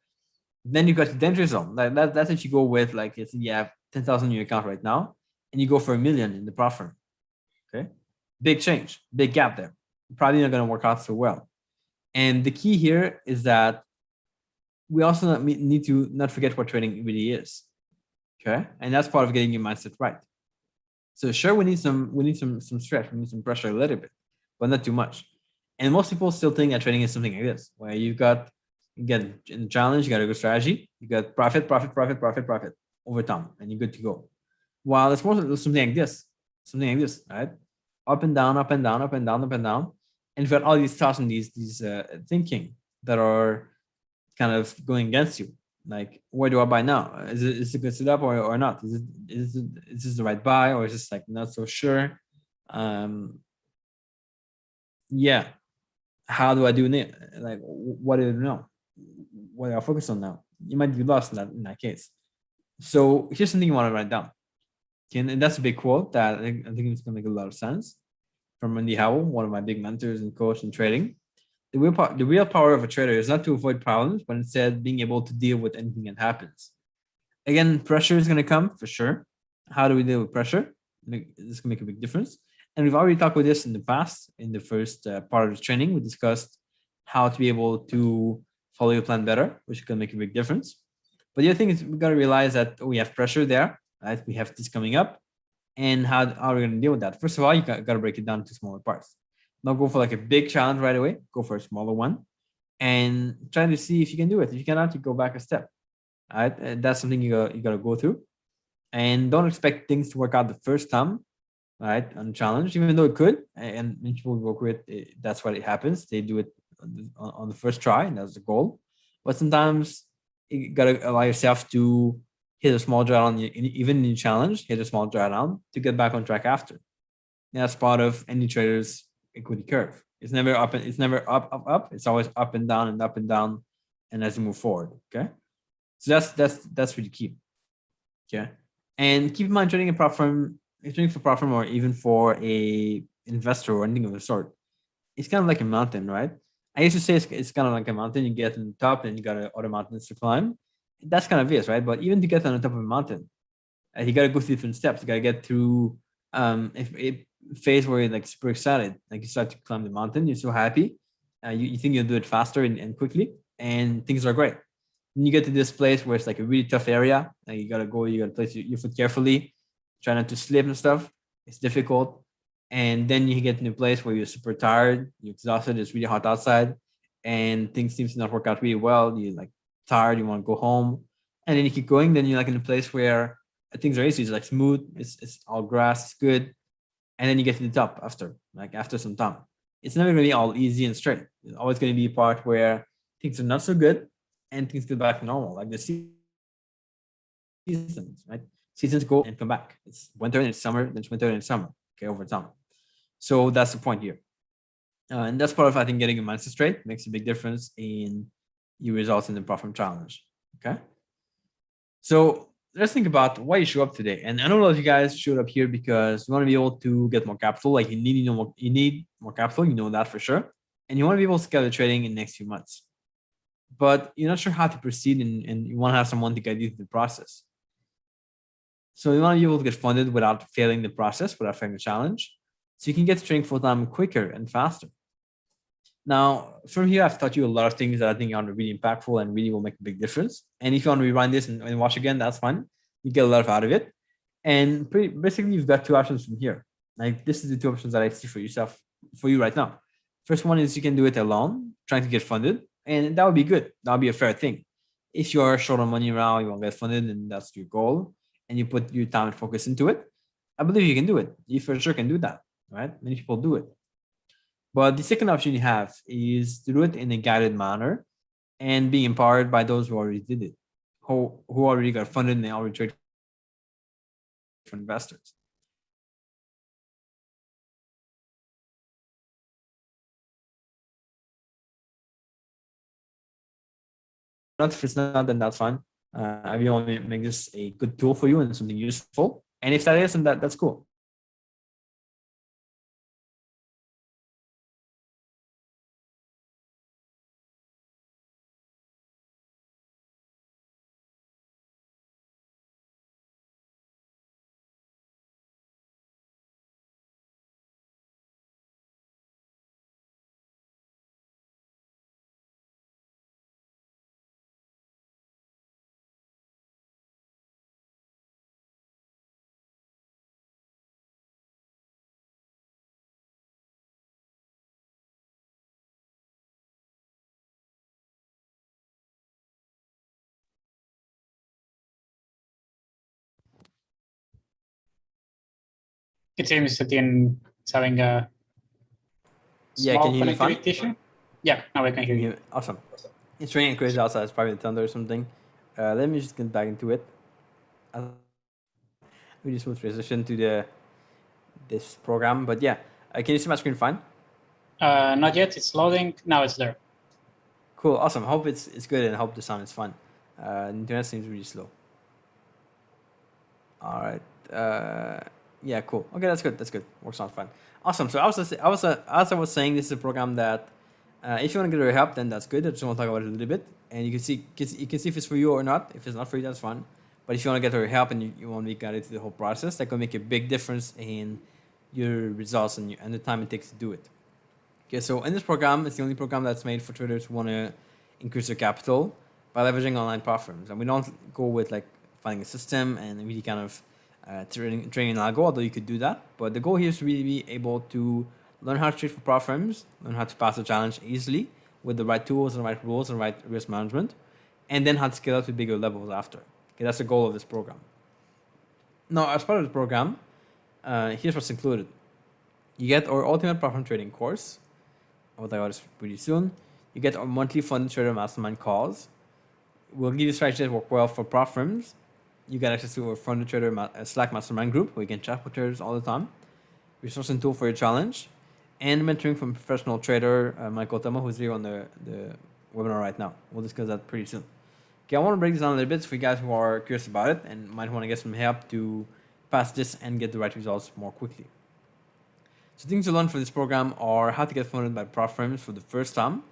Then you got the danger zone. Like that's if you go with like if you have 10,000 in your account right now, and you go for $1 million in the profit. Okay, big change, big gap there. Probably not going to work out so well. And the key here is that we also need to not forget what trading really is. Okay, and that's part of getting your mindset right. So sure, we need some stretch, we need some pressure a little bit, but not too much. And most people still think that trading is something like this, where you get in the challenge, you got a good strategy, you got profit over time, and you're good to go. While it's more something like this, right? Up and down, up and down, up and down, up and down, and you've got all these thoughts and these thinking that are kind of going against you. Like, where do I buy now? Is it a good setup or not? Is this the right buy, or is this like not so sure? Yeah. How do I do it? Like, what do I know? What do I focus on now? You might be lost in that case. So here's something you want to write down. Okay, and that's a big quote that I think it's gonna make a lot of sense from Andy Howell, one of my big mentors and coach in trading. The real power of a trader is not to avoid problems, but instead being able to deal with anything that happens. Again, pressure is going to come for sure. How do we deal with pressure? This can make a big difference. And we've already talked about this in the past. In the first part of the training, we discussed how to be able to follow your plan better, which can make a big difference. But the other thing is we got to realize that we have pressure there, right? We have this coming up, and how are we going to deal with that? First of all, you got to break it down into smaller parts. Not go for like a big challenge right away. Go for a smaller one, and try to see if you can do it. If you cannot, you go back a step. All right, and that's something you got to go through, and don't expect things to work out the first time, right? On challenge, even though it could, and many people work with it, that's what it happens. They do it on the first try, and that's the goal. But sometimes you got to allow yourself to hit a small drawdown, even in your challenge, hit a small drawdown to get back on track after. And that's part of any trader's equity curve. It's never up up. It's always up and down and up and down, and as you move forward. Okay, so that's really key. Okay, and keep in mind trading for prop firm or even for a investor or anything of the sort, it's kind of like a mountain, right? I used to say it's kind of like a mountain. You get on the top, and you got other mountains to climb. That's kind of it, right? But even to get on the top of a mountain, you got to go through different steps. You got to get through phase where you're like super excited, like you start to climb the mountain, you're so happy, you think you'll do it faster and quickly, and things are great. Then you get to this place where it's like a really tough area, like you gotta place your foot carefully, try not to slip and stuff. It's difficult, and then you get in a place where you're super tired, you're exhausted, it's really hot outside, and things seem to not work out really well. You're like tired, you want to go home, and then you keep going. Then you're like in a place where things are easy, it's like smooth, it's all grass, it's good. And then you get to the top after some time. It's never going to be all easy and straight. There's always going to be a part where things are not so good and things go back to normal, like the seasons, right? Seasons go and come back. It's winter and it's summer, then it's winter and it's summer, okay, over time. So that's the point here. And that's part of, I think, getting your mindset straight makes a big difference in your results in the profit challenge, okay? So let's think about why you show up today. And I know a lot of you guys showed up here because you want to be able to get more capital. Like you need more capital, you know that for sure. And you want to be able to scale the trading in the next few months. But you're not sure how to proceed, and you want to have someone to guide you through the process. So you want to be able to get funded without failing the process, without failing the challenge. So you can get to trading full time quicker and faster. Now, from here, I've taught you a lot of things that I think are really impactful and really will make a big difference. And if you want to rewind this and watch again, that's fine. You get a lot out of it. And basically, you've got two options from here. Like this is the two options that I see for you right now. First one is you can do it alone, trying to get funded, and that would be good. That would be a fair thing. If you are short on money now, you want to get funded, and that's your goal, and you put your time and focus into it, I believe you can do it. You for sure can do that, right? Many people do it. But the second option you have is to do it in a guided manner and being empowered by those who already did it, who already got funded and they already trade for investors. Not if it's not, then that's fine. I really want to make this a good tool for you and something useful. And if that is, then that's cool. It seems that Ian is having a small connectivity issue. Yeah, now I can hear you. Awesome. It's raining crazy outside. It's probably thunder or something. Let me just get back into it. We just will transition to this program. But yeah, can you see my screen fine? Not yet. It's loading. Now it's there. Cool. Awesome. Hope it's good and hope the sound is fine. The internet seems really slow. All right. Yeah, cool. Okay, that's good. That's good. Works out fine. Awesome. So as I was saying, this is a program that if you want to get your help, then that's good. I just want to talk about it a little bit, and you can see if it's for you or not. If it's not for you, that's fine. But if you want to get your help and you want to be guided through the whole process, that can make a big difference in your results and the time it takes to do it. Okay, so in this program, it's the only program that's made for traders who want to increase their capital by leveraging online platforms, and we don't go with like finding a system and really kind of training an algo, although you could do that. But the goal here is to really be able to learn how to trade for prop firms, learn how to pass the challenge easily with the right tools and the right rules and right risk management, and then how to scale up to bigger levels after. Okay, that's the goal of this program. Now, as part of the program, here's what's included. You get our ultimate prop firm trading course. I'll talk about this pretty soon. You get our monthly funded trader mastermind calls. We'll give you strategies that work well for prop firms. You get access to our funded trader Slack mastermind group where you can chat with traders all the time. Resource and tool for your challenge. And mentoring from professional trader Michael Tama, who's here on the webinar right now. We'll discuss that pretty soon. Okay, I want to break this down a little bit for you guys who are curious about it and might want to get some help to pass this and get the right results more quickly. So things to learn for this program are how to get funded by prop firms for the first time,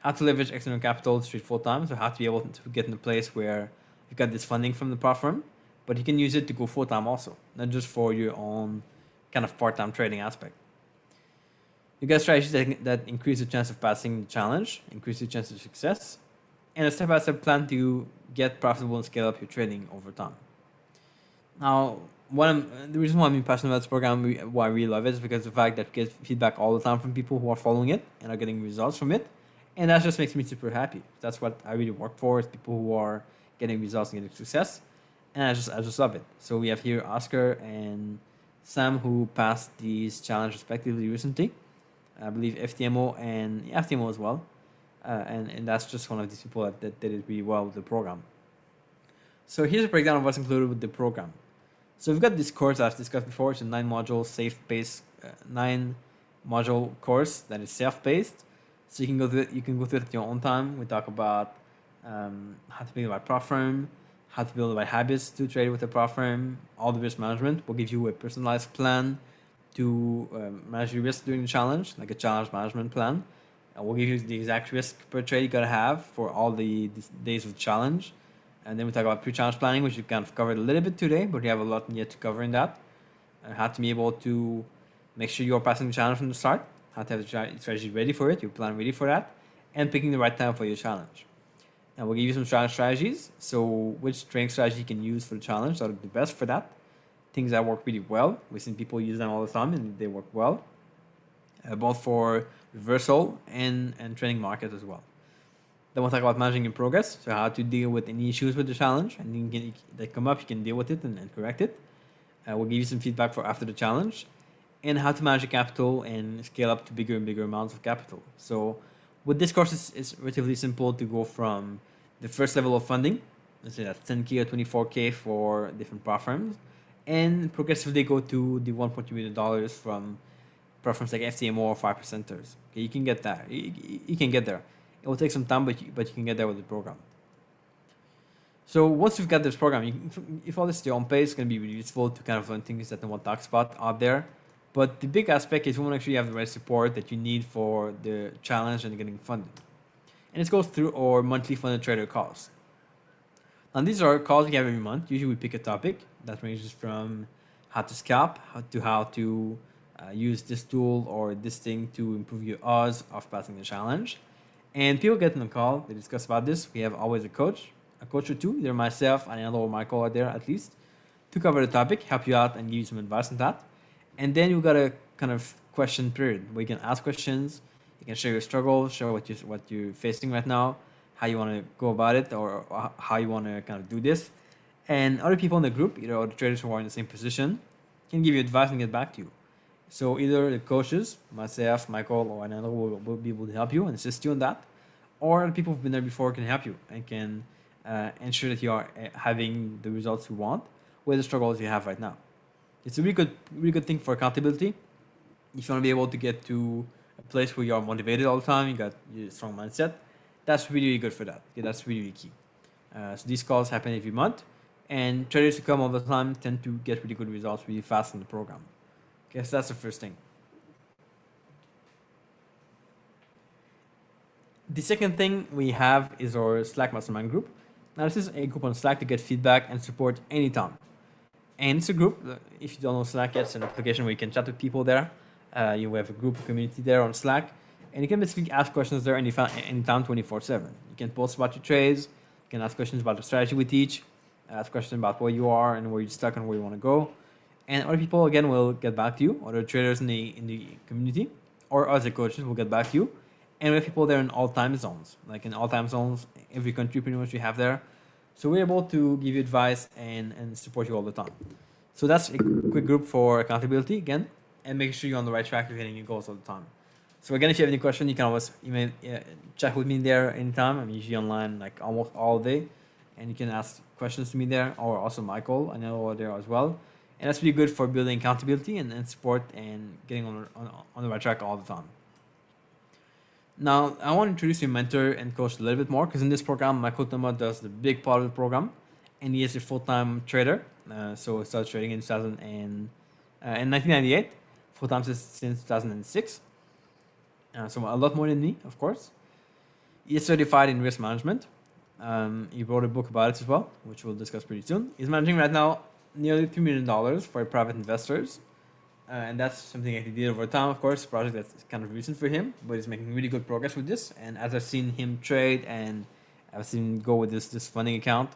how to leverage external capital to trade full time, so how to be able to get in a place where you've got this funding from the prop firm, but you can use it to go full time also, not just for your own kind of part-time trading aspect. You get strategies that increase the chance of passing the challenge, increase the chance of success, and a step-by-step plan to get profitable and scale up your trading over time. Now, the reason why I'm passionate about this program, why I really love it, is because of the fact that we get feedback all the time from people who are following it and are getting results from it, and that just makes me super happy. That's what I really work for, is people who are getting results and getting success, and I just love it. So we have here Oscar and Sam, who passed these challenges respectively recently. I believe FTMO and FTMO as well, and that's just one of these people that did it really well with the program. So here's a breakdown of what's included with the program. So we've got this course I've discussed before. It's a 9-module safe-paced, 9-module course that is self-paced. So you can go through it. You can go through it at your own time. We talk about how to build the right prop firm, how to build the right habits to trade with a prop firm, all the risk management. We'll give you a personalized plan to manage your risk during the challenge, like a challenge management plan. We'll give you the exact risk per trade you gotta have for all the days of the challenge. And then we talk about pre-challenge planning, which we've kind of covered a little bit today, but we have a lot yet to cover in that. How to be able to make sure you're passing the challenge from the start. how to have the strategy ready for it, your plan ready for that, and picking the right time for your challenge. And we'll give you some strategies. So which training strategy you can use for the challenge are the best for that. Things that work really well. We've seen people use them all the time and they work well, both for reversal and training market as well. Then we'll talk about managing in progress. So how to deal with any issues with the challenge, and they come up, you can deal with it and correct it. We'll give you some feedback for after the challenge, and how to manage your capital and scale up to bigger and bigger amounts of capital. So with this course, it's relatively simple to go from the first level of funding, let's say that's 10K or 24K for different platforms, and progressively go to the $1.2 million from platforms like FTMO or 5%ers. Okay, you can get that. You can get there. It will take some time, but you can get there with the program. So once you've got this program, if all this is your own pace, it's going to be really useful to kind of learn things that no one talks about out there. But the big aspect is you want to actually have the right support that you need for the challenge and getting funded. And this goes through our monthly funded trader calls. Now these are calls we have every month. Usually we pick a topic that ranges from how to scalp, how to use this tool or this thing to improve your odds of passing the challenge. And people get on the call, they discuss about this. We have always a coach or two, either myself and another or Michael are there at least, to cover the topic, help you out and give you some advice on that. And then you got a kind of question period where you can ask questions, you can share your struggles, share what you're facing right now, how you want to go about it, or how you want to kind of do this. And other people in the group, either other traders who are in the same position, can give you advice and get back to you. So either the coaches, myself, Michael, or another will be able to help you and assist you in that, or the people who've been there before can help you and can ensure that you are having the results you want with the struggles you have right now. It's a really good thing for accountability. If you want to be able to get to a place where you are motivated all the time, you got your strong mindset, that's really good for that. Yeah, that's really key. So these calls happen every month, and traders who come all the time tend to get really good results really fast in the program. Okay, so that's the first thing. The second thing we have is our Slack mastermind group. Now this is a group on Slack to get feedback and support anytime. And it's a group, if you don't know Slack yet, it's an application where you can chat with people there. You have a group community there on Slack, and you can basically ask questions there anytime 24/7. You can post about your trades, you can ask questions about the strategy we teach, ask questions about where you are and where you're stuck and where you want to go. And other people again will get back to you, other traders in the community, or other coaches will get back to you. And we have people there in all time zones, like in all time zones, every country pretty much we have there. So we're able to give you advice and support you all the time. So that's a quick group for accountability again, and making sure you're on the right track to hitting your goals all the time. So again, if you have any question, you can always chat with me there anytime. I'm usually online like almost all day, and you can ask questions to me there, or also Michael, I know are there as well. And that's really good for building accountability and support and getting on the right track all the time. Now, I want to introduce your mentor and coach a little bit more, because in this program, Michael Toma does the big part of the program, and he is a full-time trader. So he started trading in 1998, full-time since 2006. So a lot more than me, of course. He is certified in risk management. He wrote a book about it as well, which we'll discuss pretty soon. He's managing right now nearly $3 million for private investors. And that's something that he did over time, of course, a project that's kind of recent for him, but he's making really good progress with this. And as I've seen him trade and I've seen him go with this funding account,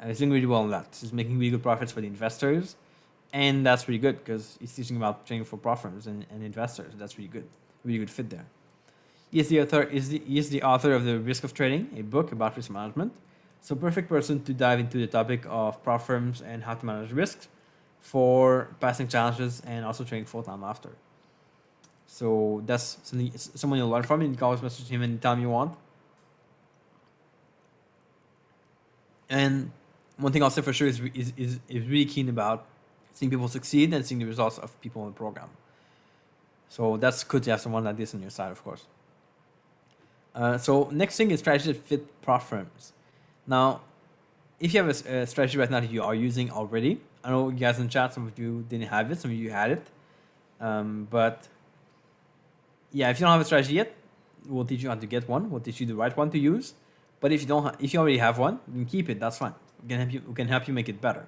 he's doing really well on that. He's making really good profits for the investors. And that's really good because he's teaching about trading for platforms and investors. That's really good fit there. He is the author of The Risk of Trading, a book about risk management. So perfect person to dive into the topic of platforms and how to manage risks for passing challenges and also trading full-time after. So that's someone you'll learn from, and you can always message him anytime you want. And one thing I'll say for sure is really keen about seeing people succeed and seeing the results of people in the program. So that's good to have someone like this on your side, of course. So next thing is strategy that fit platforms. Now, if you have a strategy right now that you are using already, I know you guys in chat, some of you didn't have it, some of you had it. But yeah, if you don't have a strategy yet, we'll teach you how to get one. We'll teach you the right one to use. But if you already have one, you can keep it. That's fine. We can help you make it better.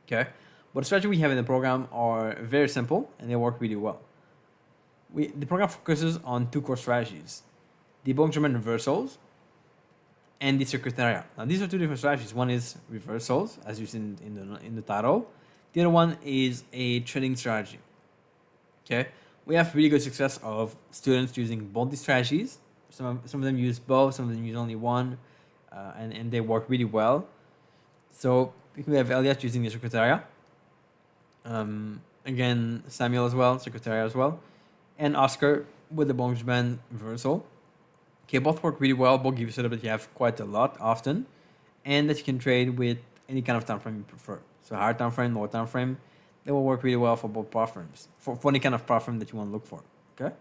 Okay. But the strategy we have in the program are very simple and they work really well. the program focuses on two core strategies: the Benjamin reversals and the secretariat. Now these are two different strategies. One is reversals, as you see in the title. The other one is a trading strategy. Okay, we have really good success of students using both these strategies. Some of them use both, some of them use only one, and they work really well. So we have Elliot using the secretariat. Again, Samuel as well, secretariat as well, and Oscar with the Benjamin reversal. Okay, both work really well. Both give you setup that you have quite a lot often, and that you can trade with any kind of time frame you prefer. So higher time frame, lower time frame, they will work really well for both platforms, for any kind of platform that you want to look for. Okay.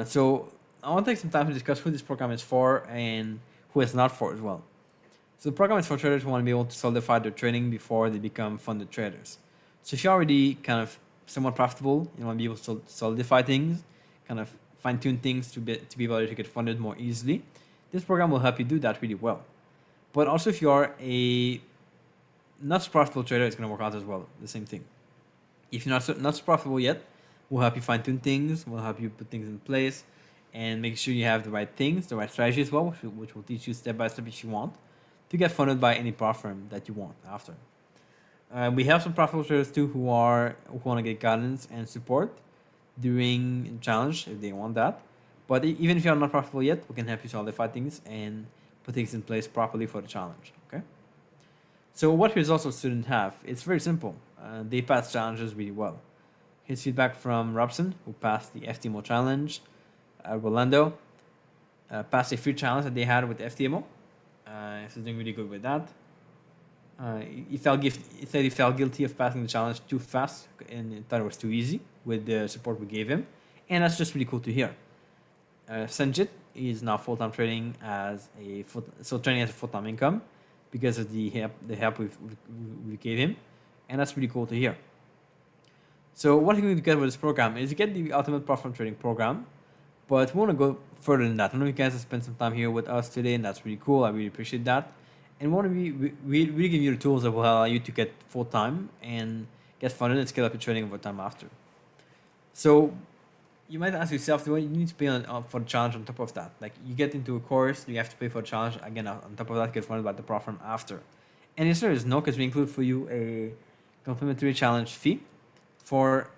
So I want to take some time to discuss who this program is for and who it's not for as well. So the program is for traders who want to be able to solidify their trading before they become funded traders. So if you're already kind of somewhat profitable, you want to be able to solidify things, kind of fine-tune things to be able to get funded more easily, this program will help you do that really well. But also if you're a not so profitable trader, it's going to work out as well, the same thing. If you're not so profitable yet, we'll help you fine-tune things, we'll help you put things in place, and make sure you have the right things, the right strategy as well, which will teach you step by step if you want, to get funded by any platform that you want after. We have some profitable traders too who want to get guidance and support during challenge if they want that. But even if you're not profitable yet, we can help you solidify things and put things in place properly for the challenge. Okay. So what results of students have? It's very simple. They pass challenges really well. Here's feedback from Robson, who passed the FTMO challenge. Rolando passed a free challenge that they had with FTMO. So doing really good with that. He felt guilty of passing the challenge too fast and he thought it was too easy with the support we gave him. And that's just really cool to hear. Sanjit is now full-time trading trading as a full-time income because of the help we gave him. And that's really cool to hear. So what you're going to get with this program is you get the ultimate profit trading program, but we want to go further than that. I know you guys have spent some time here with us today, and that's really cool. I really appreciate that. And we want to really give you the tools that will allow you to get full-time and get funded and scale up your trading over time after. So you might ask yourself, do you need to pay for the challenge on top of that? Like you get into a course, you have to pay for the challenge. Again, on top of that, get funded by the platform after. And the answer is no, because we include for you a complimentary challenge fee for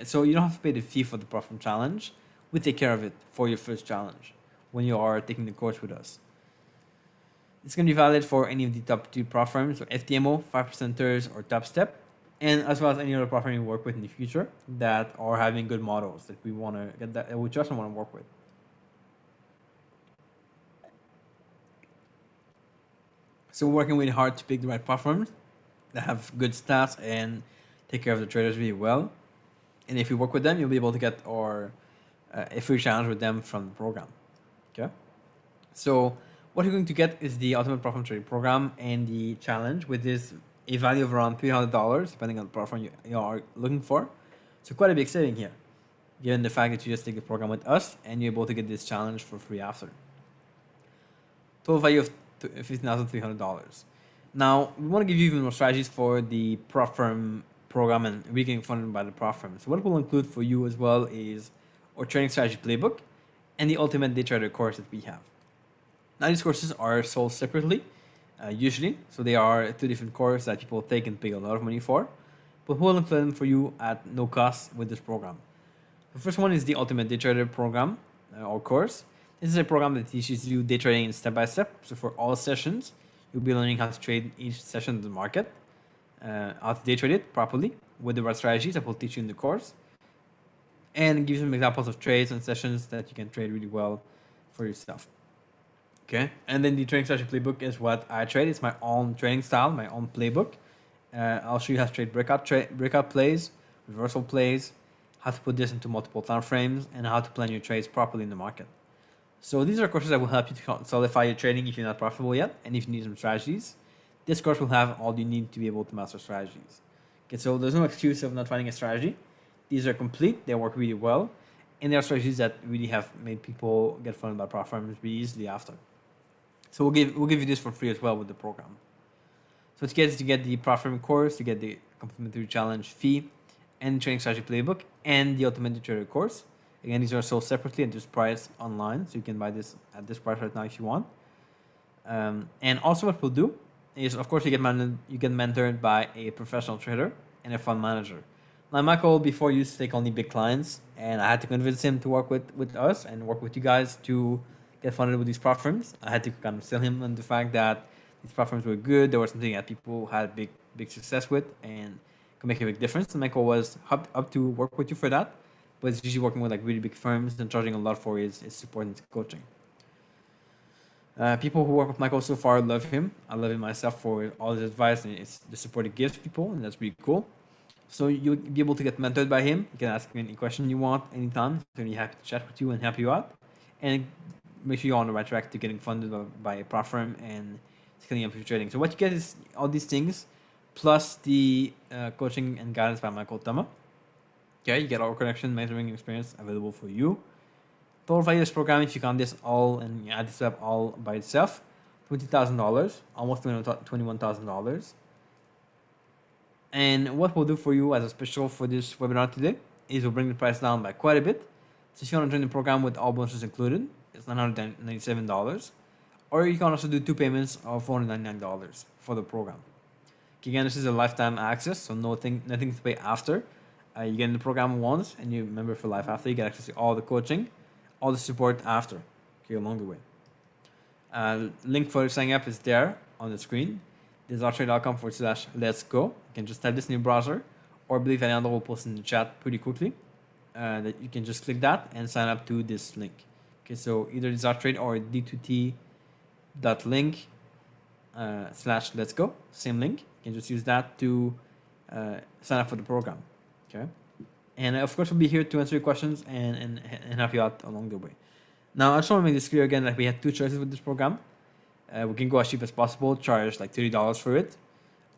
so you don't have to pay the fee for the platform challenge. We take care of it for your first challenge when you are taking the course with us. It's going to be valid for any of the top 2 platforms, so FTMO, 5%ers, or Top-Step, and as well as any other platform you work with in the future that are having good models that we want to get that we just want to work with. So we're working really hard to pick the right platforms that have good stats and take care of the traders really well. And if you work with them, you'll be able to get a free challenge with them from the program. Okay. So what you're going to get is the Ultimate Profit Trading Program and the challenge with this a value of around $300, depending on the platform you are looking for. So quite a big saving here, given the fact that you just take the program with us and you're able to get this challenge for free after. Total value of $15,300. Now, we want to give you even more strategies for the platform program and we getting funded by the platform. So what we'll include for you as well is our training strategy playbook and the ultimate day trader course that we have. Now these courses are sold separately, usually. So they are 2 different courses that people take and pay a lot of money for. But we'll include them for you at no cost with this program. The first one is the ultimate day trader program or course. This is a program that teaches you day trading step by step. So for all sessions, you'll be learning how to trade each session of the market. How to day trade it properly with the right strategies that will teach you in the course, and give you some examples of trades and sessions that you can trade really well for yourself. Okay, and then the training strategy playbook is what I trade. It's my own trading style, my own playbook. I'll show you how to trade breakout plays, reversal plays, how to put this into multiple time frames, and how to plan your trades properly in the market. So these are courses that will help you to solidify your trading if you're not profitable yet, and if you need some strategies. This course will have all you need to be able to master strategies. Okay, so there's no excuse of not finding a strategy. These are complete, they work really well, and they are strategies that really have made people get funded by platforms really easily after. So we'll give you this for free as well with the program. So to get the platform course, to get the complimentary challenge fee, and Trading Strategy Playbook, and the Ultimate Trader course. Again, these are sold separately at this price online, so you can buy this at this price right now if you want. And also what we'll do is, of course, you get mentored by a professional trader and a fund manager. Now, Michael before used to take only big clients, and I had to convince him to work with us and work with you guys to get funded with these prop firms. I had to kind of sell him on the fact that these prop firms were good. There was something that people had big success with and could make a big difference. And Michael was up to work with you for that, but it's usually working with like really big firms and charging a lot for his support and his coaching. People who work with Michael so far love him. I love him myself for all his advice and the support he gives people, and that's really cool. So you'll be able to get mentored by him. You can ask him any question you want anytime. He'll be happy to chat with you and help you out. And make sure you're on the right track to getting funded by a prop firm and scaling up your trading. So what you get is all these things, plus the coaching and guidance by Michael Tama. Okay, you get our connection, mentoring experience available for you. Total value of this program, if you count this all and you add this up all by itself, $20,000, almost $21,000. And what we'll do for you as a special for this webinar today is we'll bring the price down by quite a bit. So if you want to join the program with all bonuses included, it's $997. Or you can also do 2 payments of $499 for the program. Again, this is a lifetime access, so nothing to pay after. You get in the program once and you're a member for life after. You get access to all the coaching, all the support after, okay, along the way. Link for signing up is there on the screen. Drawdowns.com/let's go. You can just type this in your browser, or I believe Ananda will post in the chat pretty quickly. That you can just click that and sign up to this link. Okay, so either Drawtrade or d2t.link/let's go, same link. You can just use that to sign up for the program. Okay, and of course we'll be here to answer your questions and help you out along the way. Now I just want to make this clear again that we had 2 choices with this program. We can go as cheap as possible, charge like $30 for it,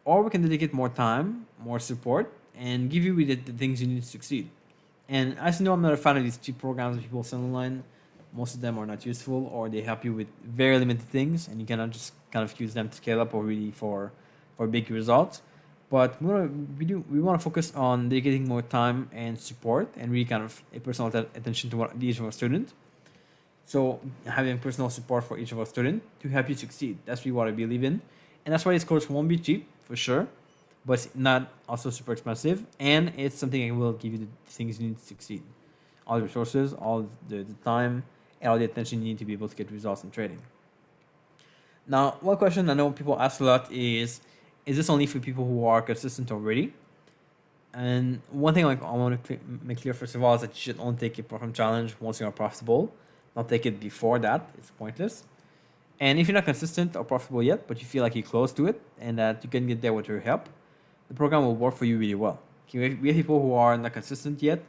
or we can dedicate more time, more support, and give you the things you need to succeed. And as you know, I'm not a fan of these cheap programs that people sell online. Most of them are not useful, or they help you with very limited things, and you cannot just kind of use them to scale up or really for big results. But we want to focus on dedicating more time and support, and really kind of a personal attention to each of our students. So having personal support for each of our students to help you succeed. That's really what I believe in. And that's why this course won't be cheap, for sure, but it's not also super expensive. And it's something that will give you the things you need to succeed. All the resources, all the time, and all the attention you need to be able to get results in trading. Now, one question I know people ask a lot is this only for people who are consistent already? And one thing I want to make clear, first of all, is that you should only take a program challenge once you are profitable. Not take it before that, it's pointless. And if you're not consistent or profitable yet, but you feel like you're close to it and that you can get there with your help, the program will work for you really well. Okay, we have people who are not consistent yet.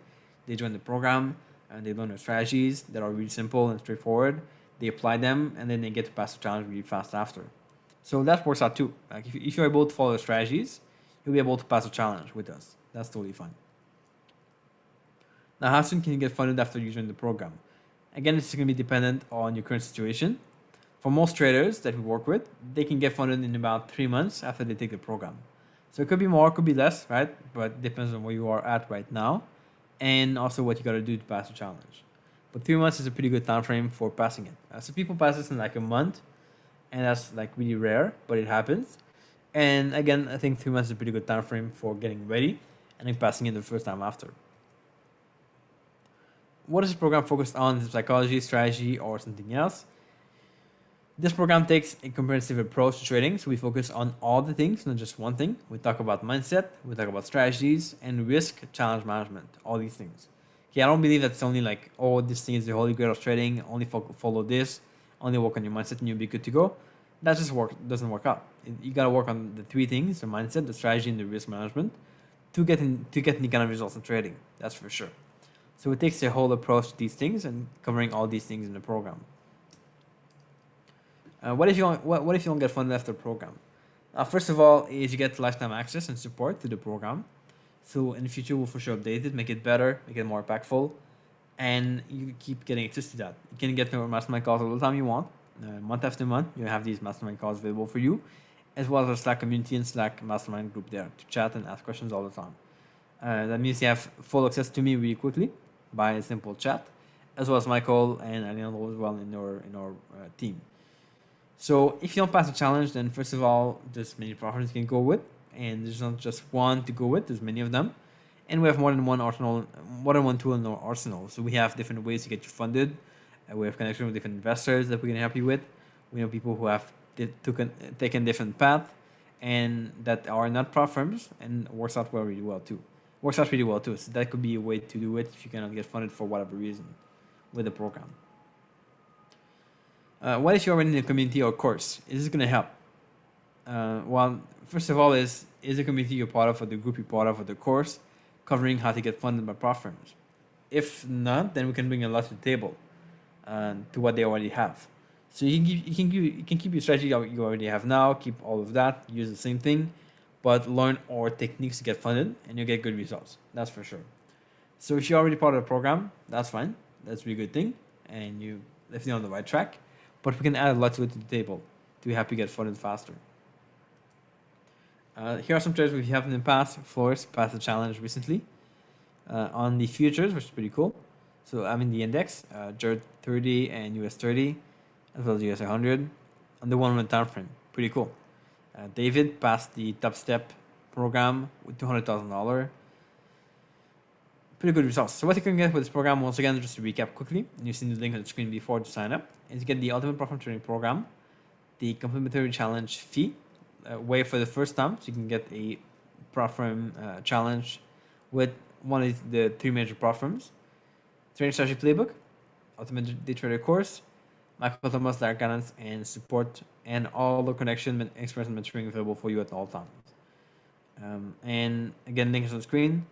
They join the program and they learn their strategies that are really simple and straightforward. They apply them and then they get to pass the challenge really fast after. So that works out too. Like if you're able to follow the strategies, you'll be able to pass the challenge with us. That's totally fine. Now, how soon can you get funded after you join the program? Again, it's going to be dependent on your current situation. For most traders that we work with, they can get funded in about 3 months after they take the program. So it could be more, it could be less, right? But it depends on where you are at right now and also what you got to do to pass the challenge. But 3 months is a pretty good time frame for passing it. So people pass this in like a month, and that's like really rare, but it happens. And again, I think 3 months is a pretty good time frame for getting ready and then passing it the first time after. What is this program focused on? Is it psychology, strategy, or something else? This program takes a comprehensive approach to trading, so we focus on all the things, not just one thing. We talk about mindset, we talk about strategies, and risk challenge management, all these things. Okay, I don't believe that's only like, oh, this thing is the holy grail of trading, only follow this, only work on your mindset and you'll be good to go. That just doesn't work out. You gotta work on the 3 things, the mindset, the strategy, and the risk management to get any kind of results in trading, that's for sure. So it takes a whole approach to these things and covering all these things in the program. What if you don't get funded after the program? First of all, is you get lifetime access and support to the program. So in the future, we'll for sure update it, make it better, make it more impactful, and you keep getting access to that. You can get your mastermind calls all the time you want. Month after month, you have these mastermind calls available for you, as well as a Slack community and Slack mastermind group there to chat and ask questions all the time. That means you have full access to me really quickly by a simple chat, as well as Michael and Alejandro as well in our team. So if you don't pass the challenge, then first of all, there's many programs you can go with, and there's not just one to go with. There's many of them, and we have more than one tool in our arsenal. So we have different ways to get you funded. We have connection with different investors that we can help you with. We know people who have taken different path, and that are not prop firms, and works out really well too. So that could be a way to do it if you cannot get funded for whatever reason with the program. What if you're already in a community or course? Is this going to help? Well, first of all, is the community you're part of, or the group you're part of, or the course covering how to get funded by prop firms? If not, then we can bring a lot to the table to what they already have. So you can keep your strategy you already have now, keep all of that, use the same thing, but learn our techniques to get funded, and you'll get good results. That's for sure. So if you're already part of the program, that's fine. That's a really good thing, and you definitely on the right track. But we can add a lot to it to the table to help you get funded faster. Here are some trades we have in the past. Flores passed the challenge recently on the futures, which is pretty cool. So I'm in the index, JERD 30 and US 30, as well as US 100 on the 1 month time frame. Pretty cool. David passed the top step program with $200,000. Pretty good results. So what you can get with this program, once again, just to recap quickly, and you've seen the link on the screen before to sign up, is to get the Ultimate Profit Trading Program, the Complimentary Challenge fee, way for the first time, so you can get a prop firm challenge with one of the 3 major prop firms, Trading Strategy Playbook, Ultimate Day Trader course, Michael Thomas direct guidance and support, and all the connection, experience, and mentoring available for you at all times. And again, link is on the screen.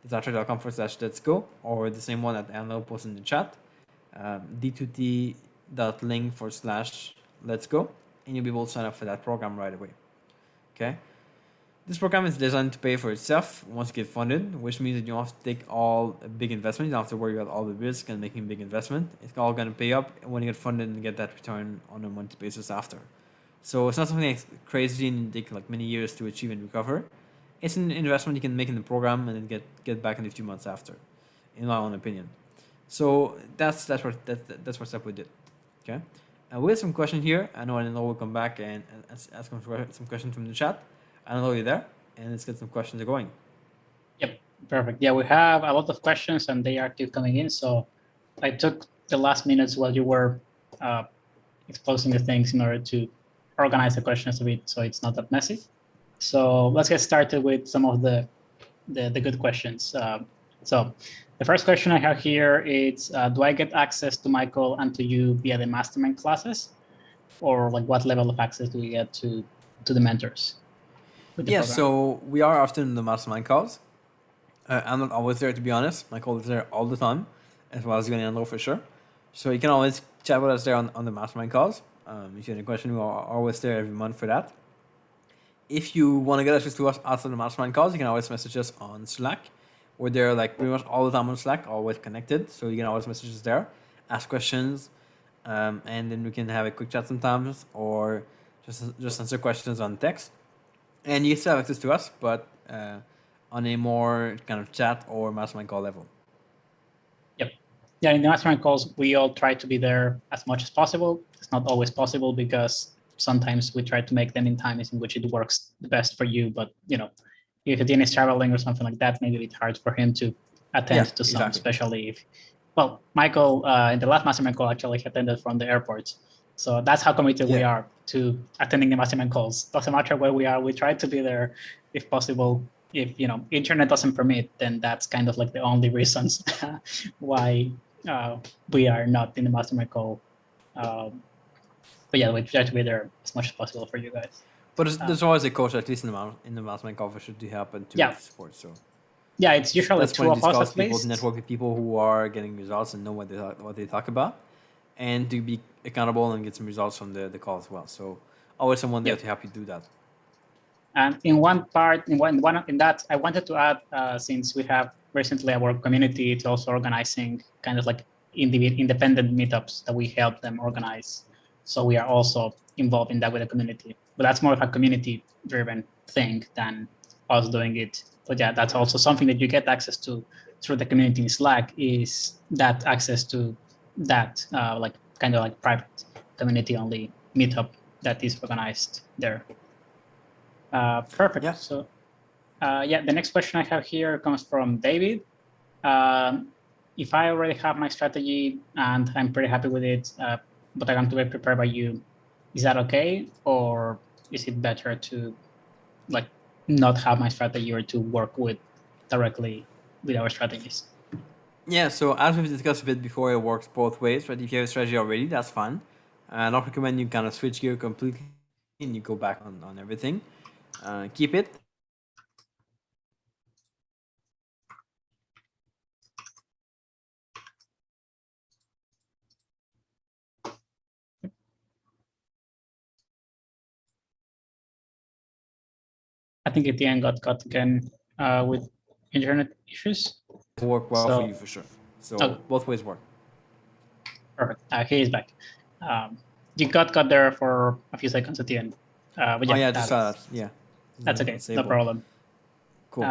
Drawdowns.com/let's go, or the same one that Anno posted in the chat, d2t.link/let's go, and you'll be able to sign up for that program right away. Okay. This program is designed to pay for itself once you get funded, which means that you don't have to take all a big investment. You don't have to worry about all the risk and making a big investment. It's all going to pay up when you get funded and get that return on a monthly basis after. So it's not something that's crazy and take like many years to achieve and recover. It's an investment you can make in the program and then get back in a few months after, in my own opinion. So that's what step we did. Okay. We have some question here. I know will come back and ask some questions from the chat. I know you're there, and let's get some questions going. Yep, perfect. Yeah, we have a lot of questions, and they are still coming in. So I took the last minutes while you were exposing the things in order to organize the questions a bit so it's not that messy. So let's get started with some of the good questions. So the first question I have here is, do I get access to Michael and to you via the mastermind classes? Or like what level of access do we get to the mentors? Yeah, program? So we are often in the mastermind calls. I'm not always there, to be honest. Michael is there all the time, as well as you and Andrew for sure. So you can always chat with us there on the mastermind calls. If you have any question, we are always there every month for that. If you want to get access to us outside the mastermind calls, you can always message us on Slack. We're there like pretty much all the time on Slack, always connected. So you can always message us there, ask questions, and then we can have a quick chat sometimes, or just answer questions on text. And you still have access to us, but on a more kind of chat or mastermind call level. Yep. Yeah, in the mastermind calls, we all try to be there as much as possible. It's not always possible because sometimes we try to make them in times in which it works the best for you. But, you know, if Etienne is traveling or something like that, maybe it's hard for him to attend to some, especially if, well, Michael, in the last mastermind call, actually attended from the airport. So that's how committed we are to attending the mastermind calls. Doesn't matter where we are, we try to be there if possible. If, you know, internet doesn't permit, then that's kind of like the only reasons why we are not in the mastermind call. But yeah, we try to be there as much as possible for you guys. But there's always a coach, at least in the mastermind call, for sure to help and to support. So yeah, it's usually two of us at least. Network with people who are getting results and know what they talk about, and to be accountable and get some results from the call as well. So always someone there to help you do that. And in one part, in that, I wanted to add, since we have recently our community, it's also organizing kind of like independent meetups that we help them organize. So we are also involved in that with the community. But that's more of a community-driven thing than us doing it. But yeah, that's also something that you get access to through the community in Slack, is that access to that like kind of like private community only meetup that is organized there. Perfect. Yeah. So yeah, the next question I have here comes from David. If I already have my strategy and I'm pretty happy with it, but I want to be prepared by you, is that okay? Or is it better to like not have my strategy or to work with directly with our strategies? Yeah, so as we've discussed a bit before, it works both ways, right? If you have a strategy already, that's fine. I don't recommend you kind of switch gear completely and you go back on everything. Keep it. I think Etienne got caught again with internet issues. Work well So- for you for sure. So Okay. both ways work. Perfect. He is back. You got caught there for a few seconds at the end. But yeah, Oh yeah, I just saw that. Yeah. That's okay. No Disable. problem. Cool.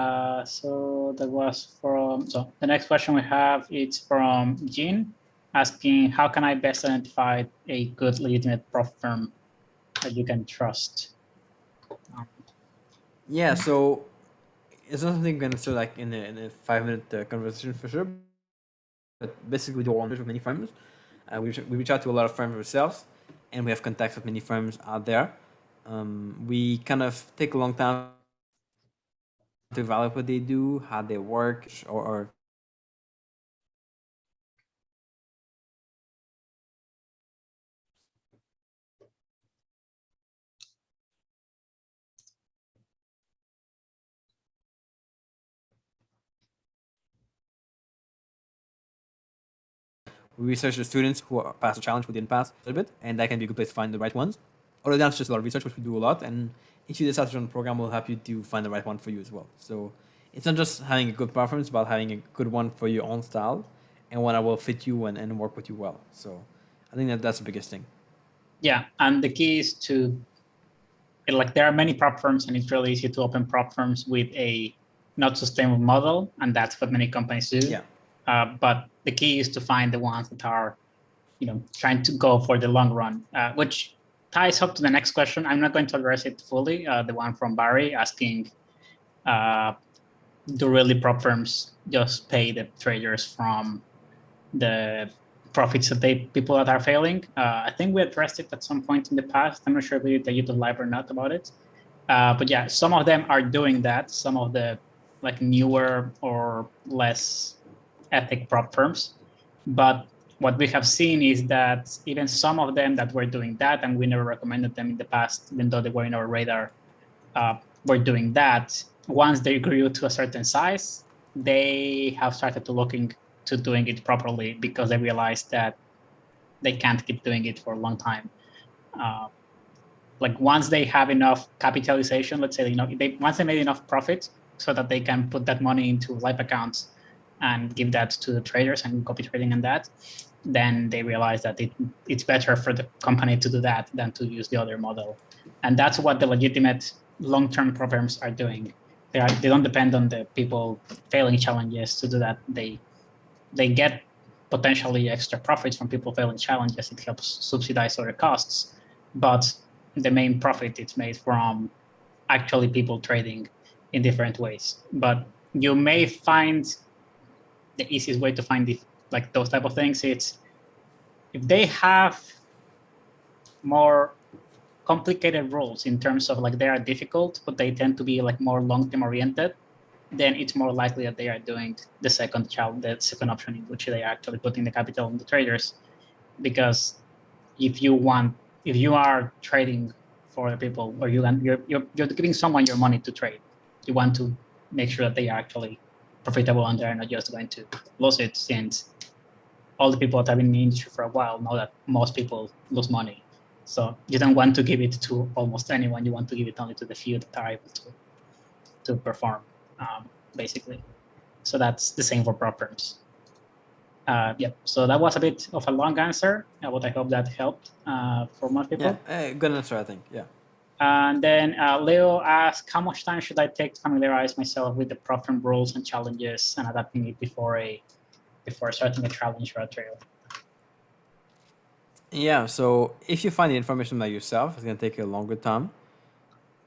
So that was from. So the next question we have is from Jean, asking how can I best identify a good legitimate prop firm that you can trust? Yeah, so it's not something we're gonna do like in a 5-minute conversation for sure. But basically, we do all with many firms. We reach out to a lot of firms ourselves, and we have contacts with many firms out there. We kind of take a long time to evaluate what they do, how they work, or we research the students who passed the challenge, who didn't pass a little bit, and that can be a good place to find the right ones. Although that's just a lot of research, which we do a lot, and each of the decide to run the program will help you to find the right one for you as well. So it's not just having a good preference, but having a good one for your own style and one that will fit you and work with you well. So I think that's the biggest thing. Yeah, and the key is to, like, there are many prop firms, and it's really easy to open prop firms with a not sustainable model, and that's what many companies do. Yeah. But the key is to find the ones that are, trying to go for the long run, which ties up to the next question. I'm not going to address it fully. The one from Barry asking, do really prop firms just pay the traders from the profits that people that are failing? I think we addressed it at some point in the past. I'm not sure if we did the YouTube live or not about it. But yeah, some of them are doing that. Some of the like newer or less ethic prop firms. But what we have seen is that even some of them that were doing that, and we never recommended them in the past, even though they were in our radar, were doing that. Once they grew to a certain size, they have started to looking to doing it properly because they realized that they can't keep doing it for a long time. Like once they have enough capitalization, let's say, once they made enough profit so that they can put that money into live accounts and give that to the traders and copy trading and that, then they realize that it's better for the company to do that than to use the other model. And that's what the legitimate long-term prop firms are doing. They don't depend on the people failing challenges to do that. They get potentially extra profits from people failing challenges. It helps subsidize other costs, but the main profit is made from actually people trading in different ways. But you may find the easiest way to find like those type of things, it's if they have more complicated rules in terms of like they are difficult, but they tend to be like more long-term oriented, then it's more likely that they are doing the second option, in which they are actually putting the capital on the traders. Because if you are trading for the people, or you're giving someone your money to trade, you want to make sure that they are actually profitable and they're not just going to lose it, since all the people that have been in the industry for a while know that most people lose money. So you don't want to give it to almost anyone. You want to give it only to the few that are able to perform, basically. So that's the same for prop firms. Yeah, so that was a bit of a long answer, but I hope that helped for most people. Yeah, good answer, I think. Yeah. And then Leo asked, how much time should I take to familiarize myself with the prop firm rules and challenges and adapting it before starting a challenge or a trail? Yeah, so if you find the information by yourself, it's gonna take you a longer time.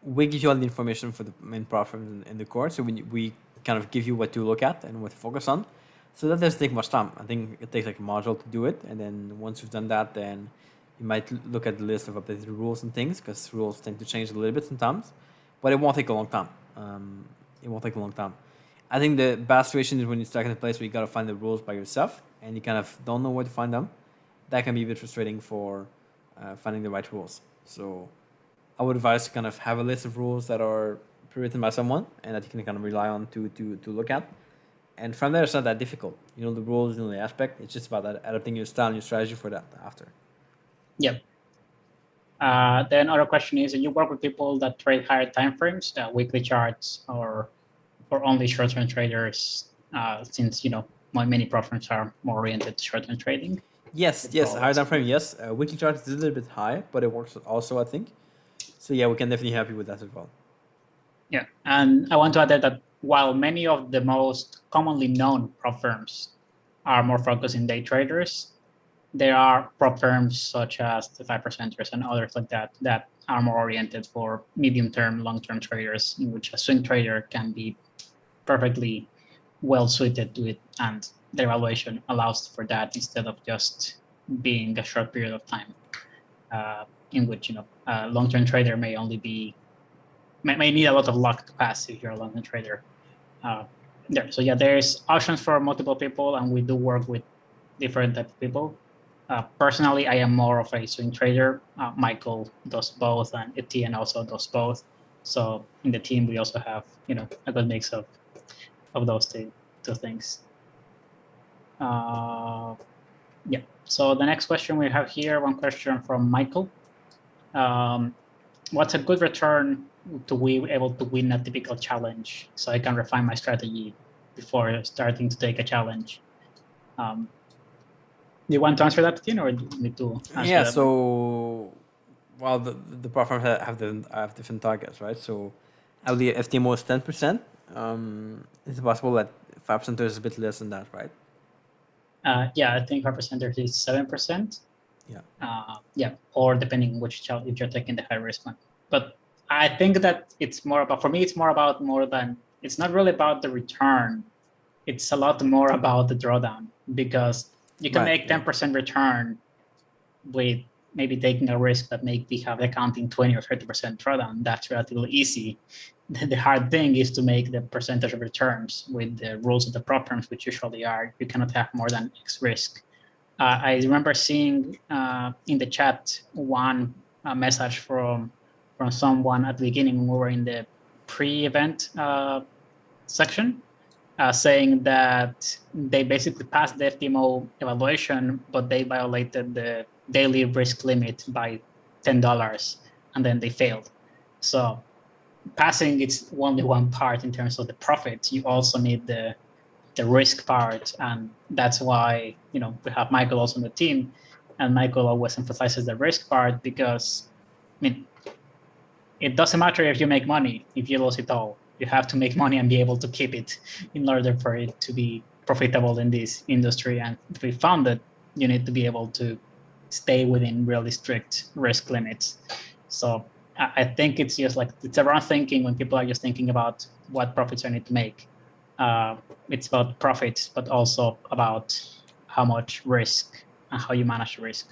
We give you all the information for the main prop firms in the course, so we kind of give you what to look at and what to focus on. So that doesn't take much time. I think it takes like a module to do it, and then once you've done that, then you might look at the list of updated rules and things, because rules tend to change a little bit sometimes, but it won't take a long time. It won't take a long time. I think the bad situation is when you're stuck in a place where you gotta find the rules by yourself, and you kind of don't know where to find them. That can be a bit frustrating for finding the right rules. So I would advise to kind of have a list of rules that are pre-written by someone and that you can kind of rely on to look at. And from there, it's not that difficult. You know the rules, you know the aspect. It's just about adapting your style and your strategy for that after. Yep. Then other question is, do you work with people that trade higher time frames, weekly charts, or only short-term traders? Since many prop firms are more oriented to short-term trading. Yes, higher time frame. Yes, weekly chart is a little bit high, but it works also, I think. So yeah, we can definitely help you with that as well. Yeah, and I want to add that while many of the most commonly known prop firms are more focused in day traders, there are prop firms such as the 5%ers and others like that that are more oriented for medium-term, long-term traders, in which a swing trader can be perfectly well suited to it, and the evaluation allows for that instead of just being a short period of time, in which a long-term trader may need a lot of luck to pass if you're a long-term trader. There, so yeah, there's options for multiple people, and we do work with different type of people. Personally, I am more of a swing trader. Michael does both, and Etienne also does both. So in the team, we also have a good mix of those two things. Yeah. So the next question we have here, one question from Michael. What's a good return to be able to win a typical challenge, so I can refine my strategy before starting to take a challenge? Do you want to answer that, Etienne, or do you need to answer Yeah. that? So, well, the platforms have different targets, right? So, the FTMO is 10%. It's possible that 5% is a bit less than that, right? Yeah, I think 5% is 7%. Yeah. Yeah, or depending on which challenge, if you're taking the high risk one. But I think that it's more about, for me, it's not really about the return. It's a lot more about the drawdown, because you can make 10% return with maybe taking a risk that maybe have the accounting 20 or 30% drawdown. That's relatively easy. The hard thing is to make the percentage of returns with the rules of the prop firms, which usually are you cannot have more than X risk. I remember seeing in the chat one message from someone at the beginning when we were in the pre-event section, saying that they basically passed the FTMO evaluation, but they violated the daily risk limit by $10, and then they failed. So passing, it's only one part in terms of the profit. You also need the risk part, and that's why we have Michael also on the team, and Michael always emphasizes the risk part, because it doesn't matter if you make money if you lose it all. You have to make money and be able to keep it in order for it to be profitable in this industry. And we found that you need to be able to stay within really strict risk limits. So I think it's just like, it's around thinking when people are just thinking about what profits I need to make. It's about profits, but also about how much risk and how you manage risk.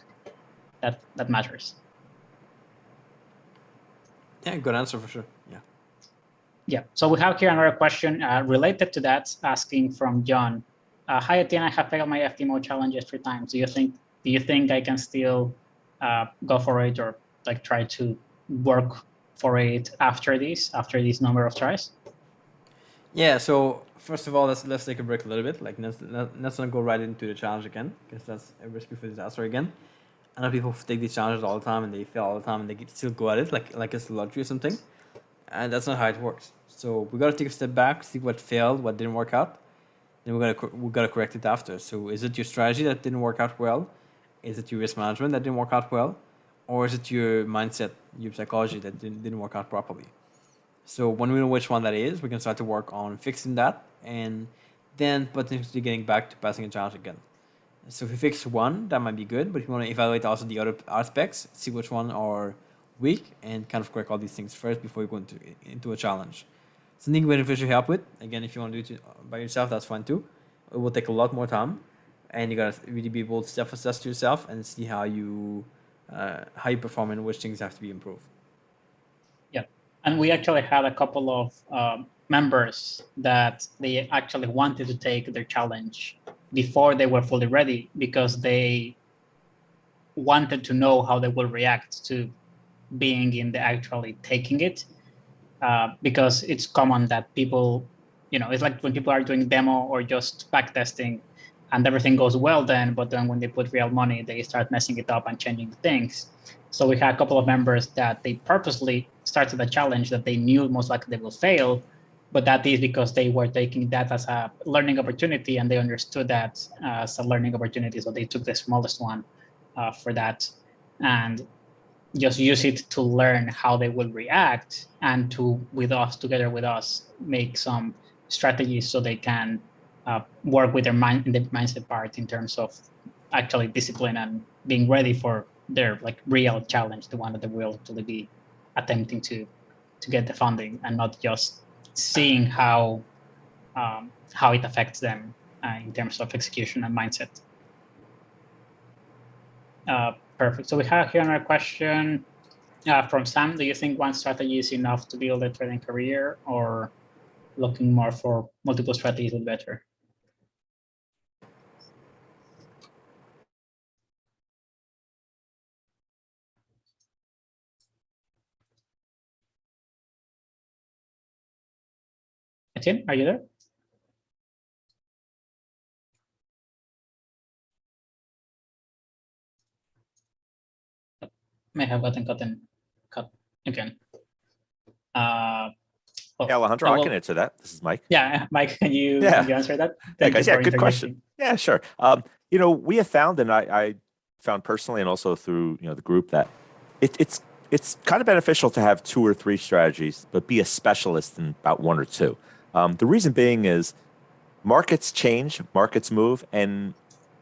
That matters. Yeah, good answer for sure. Yeah. Yeah. So we have here another question related to that, asking from John. Hi, Etienne, I have failed my FTMO challenges 3 times. Do you think I can still go for it, or like try to work for it after this number of tries? Yeah. So first of all, let's take a break a little bit. Like let's not go right into the challenge again, because that's a recipe for disaster again. I know people take these challenges all the time and they fail all the time and they still go at it like it's a lottery or something, and that's not how it works. So we gotta take a step back, see what failed, what didn't work out, then we gotta correct it after. So is it your strategy that didn't work out well? Is it your risk management that didn't work out well? or is it your mindset, your psychology that didn't work out properly? So when we know which one that is, we can start to work on fixing that and then potentially getting back to passing a challenge again. So if you fix one, that might be good, but if you want to evaluate also the other aspects, see which one are weak, and kind of correct all these things first before you go into a challenge. Something beneficial help with. Again, if you want to do it by yourself, that's fine too. It will take a lot more time, and you gotta really be able to self-assess yourself and see how you perform and which things have to be improved. Yeah, and we actually had a couple of members that they actually wanted to take their challenge before they were fully ready because they wanted to know how they will react to being in the actually taking it. Because it's common that people, it's like when people are doing demo or just back testing and everything goes well then, but then when they put real money, they start messing it up and changing things. So we had a couple of members that they purposely started a challenge that they knew most likely they will fail, but that is because they were taking that as a learning opportunity and they understood that as a learning opportunity. So they took the smallest one for that. And just use it to learn how they will react and to, together with us, make some strategies so they can work with their the mindset part in terms of actually discipline and being ready for their real challenge, the one that they will actually be attempting to get the funding and not just seeing how it affects them in terms of execution and mindset. Perfect. So we have here another question from Sam. Do you think one strategy is enough to build a trading career, or looking more for multiple strategies would be better? Etienne, are you there? May have gotten cut again. Yeah, Alejandro, I can answer that. This is Mike. Yeah, Mike, can you answer that? Thank you. Yeah, good question. Yeah, sure. We have found, and I found personally, and also through the group, that it's kind of beneficial to have 2 or 3 strategies, but be a specialist in about 1 or 2. The reason being is markets change, markets move, and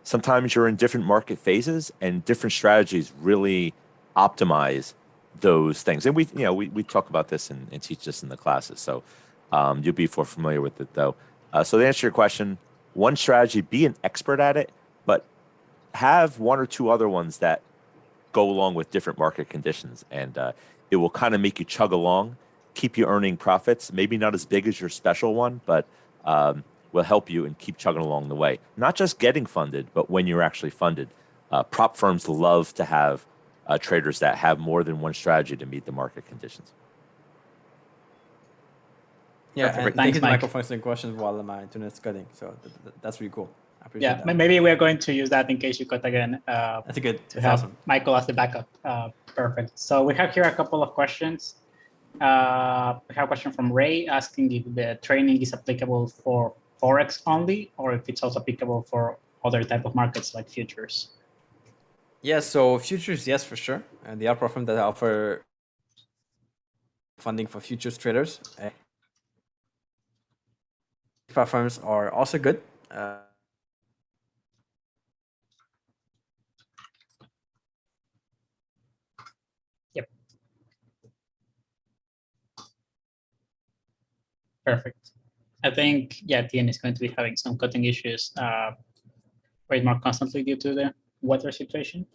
sometimes you're in different market phases, and different strategies really optimize those things. And we talk about this and teach this in the classes, so you'll be more familiar with it though. So to answer your question, one strategy, be an expert at it, but have 1 or 2 other ones that go along with different market conditions, and it will kind of make you chug along, keep you earning profits, maybe not as big as your special one, but will help you and keep chugging along the way. Not just getting funded, but when you're actually funded. Prop firms love to have traders that have more than one strategy to meet the market conditions. Yeah, and thank you, Michael, for answering questions while my internet's cutting. So that's really cool. I appreciate that. Maybe we're going to use that in case you cut again. That's a good. To have awesome. Michael as the backup. Perfect. So we have here a couple of questions. We have a question from Ray asking if the training is applicable for Forex only, or if it's also applicable for other type of markets like futures. Yeah, so futures, yes, for sure. And the prop firm that offer funding for futures traders. Prop firms are also good. Yep. Perfect. I think, TN is going to be having some cutting issues way more constantly due to the weather situation.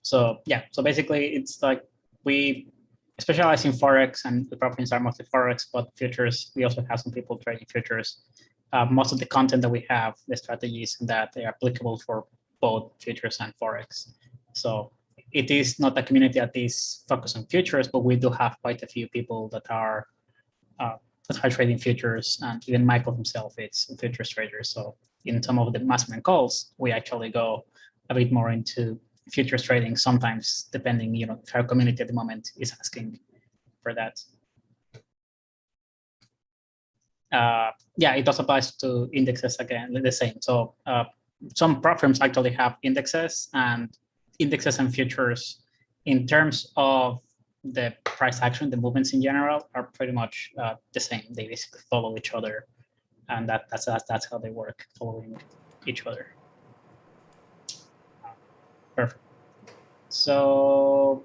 So basically it's like we specialize in Forex, and the prop firms are mostly Forex, but futures, we also have some people trading futures. Most of the content that we have, the strategies that they are applicable for both futures and Forex. So it is not a community that is focused on futures, but we do have quite a few people that are trading futures, and even Michael himself is a futures trader. So in some of the mastermind calls, we actually go a bit more into futures trading sometimes, depending, if our community at the moment is asking for that. It also applies to indexes again, the same. So some prop firms actually have indexes, and futures in terms of the price action, the movements in general are pretty much the same. They basically follow each other, and that's how they work, following each other. Perfect. So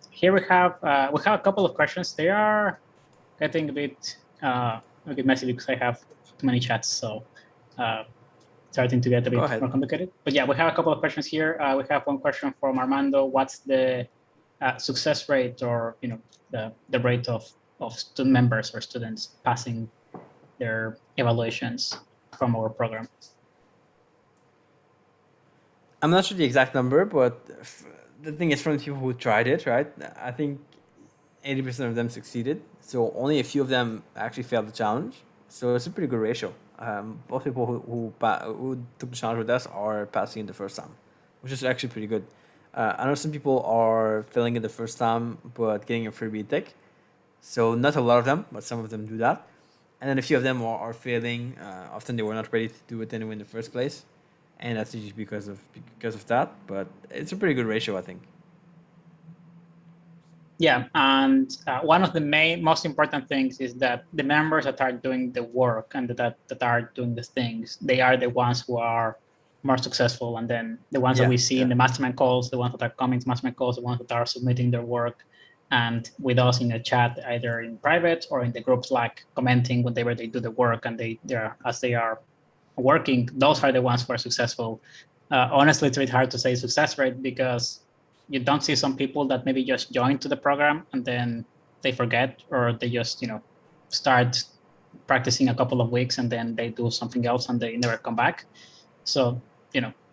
here we have a couple of questions. They are getting a bit messy because I have too many chats, so starting to get a bit more complicated. But yeah, we have a couple of questions here. We have one question from Armando. What's the success rate, or the rate of student members or students passing their evaluations from our program? I'm not sure the exact number, but the thing is, from the people who tried it, right? I think 80% of them succeeded. So only a few of them actually failed the challenge. So it's a pretty good ratio. Both people who took the challenge with us are passing it the first time, which is actually pretty good. I know some people are failing it the first time, but getting a free retake. So not a lot of them, but some of them do that. And then a few of them are failing. Often they were not ready to do it anyway in the first place. And that's usually because of that. But it's a pretty good ratio, I think. Yeah, and one of the most important things is that the members that are doing the work and that are doing the things, they are the ones who are more successful. And then the ones that we see in the mastermind calls, the ones that are coming to mastermind calls, the ones that are submitting their work, and with us in the chat, either in private or in the group Slack, commenting whenever they do the work, and as they are working, those are the ones who are successful. Honestly, it's a bit hard to say success rate because you don't see some people that maybe just join to the program and then they forget, or they just start practicing a couple of weeks and then they do something else and they never come back. So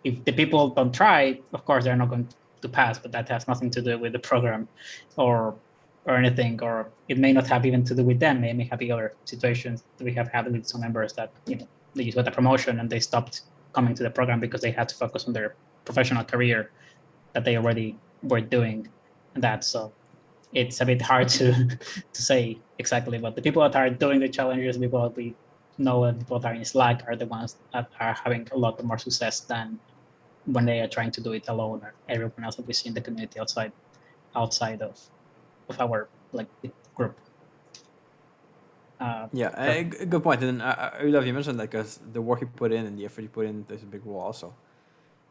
if the people don't try, of course they're not going to pass, but that has nothing to do with the program or anything, or it may not have even to do with them. It may have other situations that we have had with some members that they just got a promotion and they stopped coming to the program because they had to focus on their professional career that they already were doing that. So it's a bit hard to say exactly, but the people that are doing the challenges, people that we know, and people that are in Slack are the ones that are having a lot more success than when they are trying to do it alone, or everyone else that we see in the community outside of our group. Good point. And I love you mentioned that, because the work you put in and the effort you put in, there's a big role also.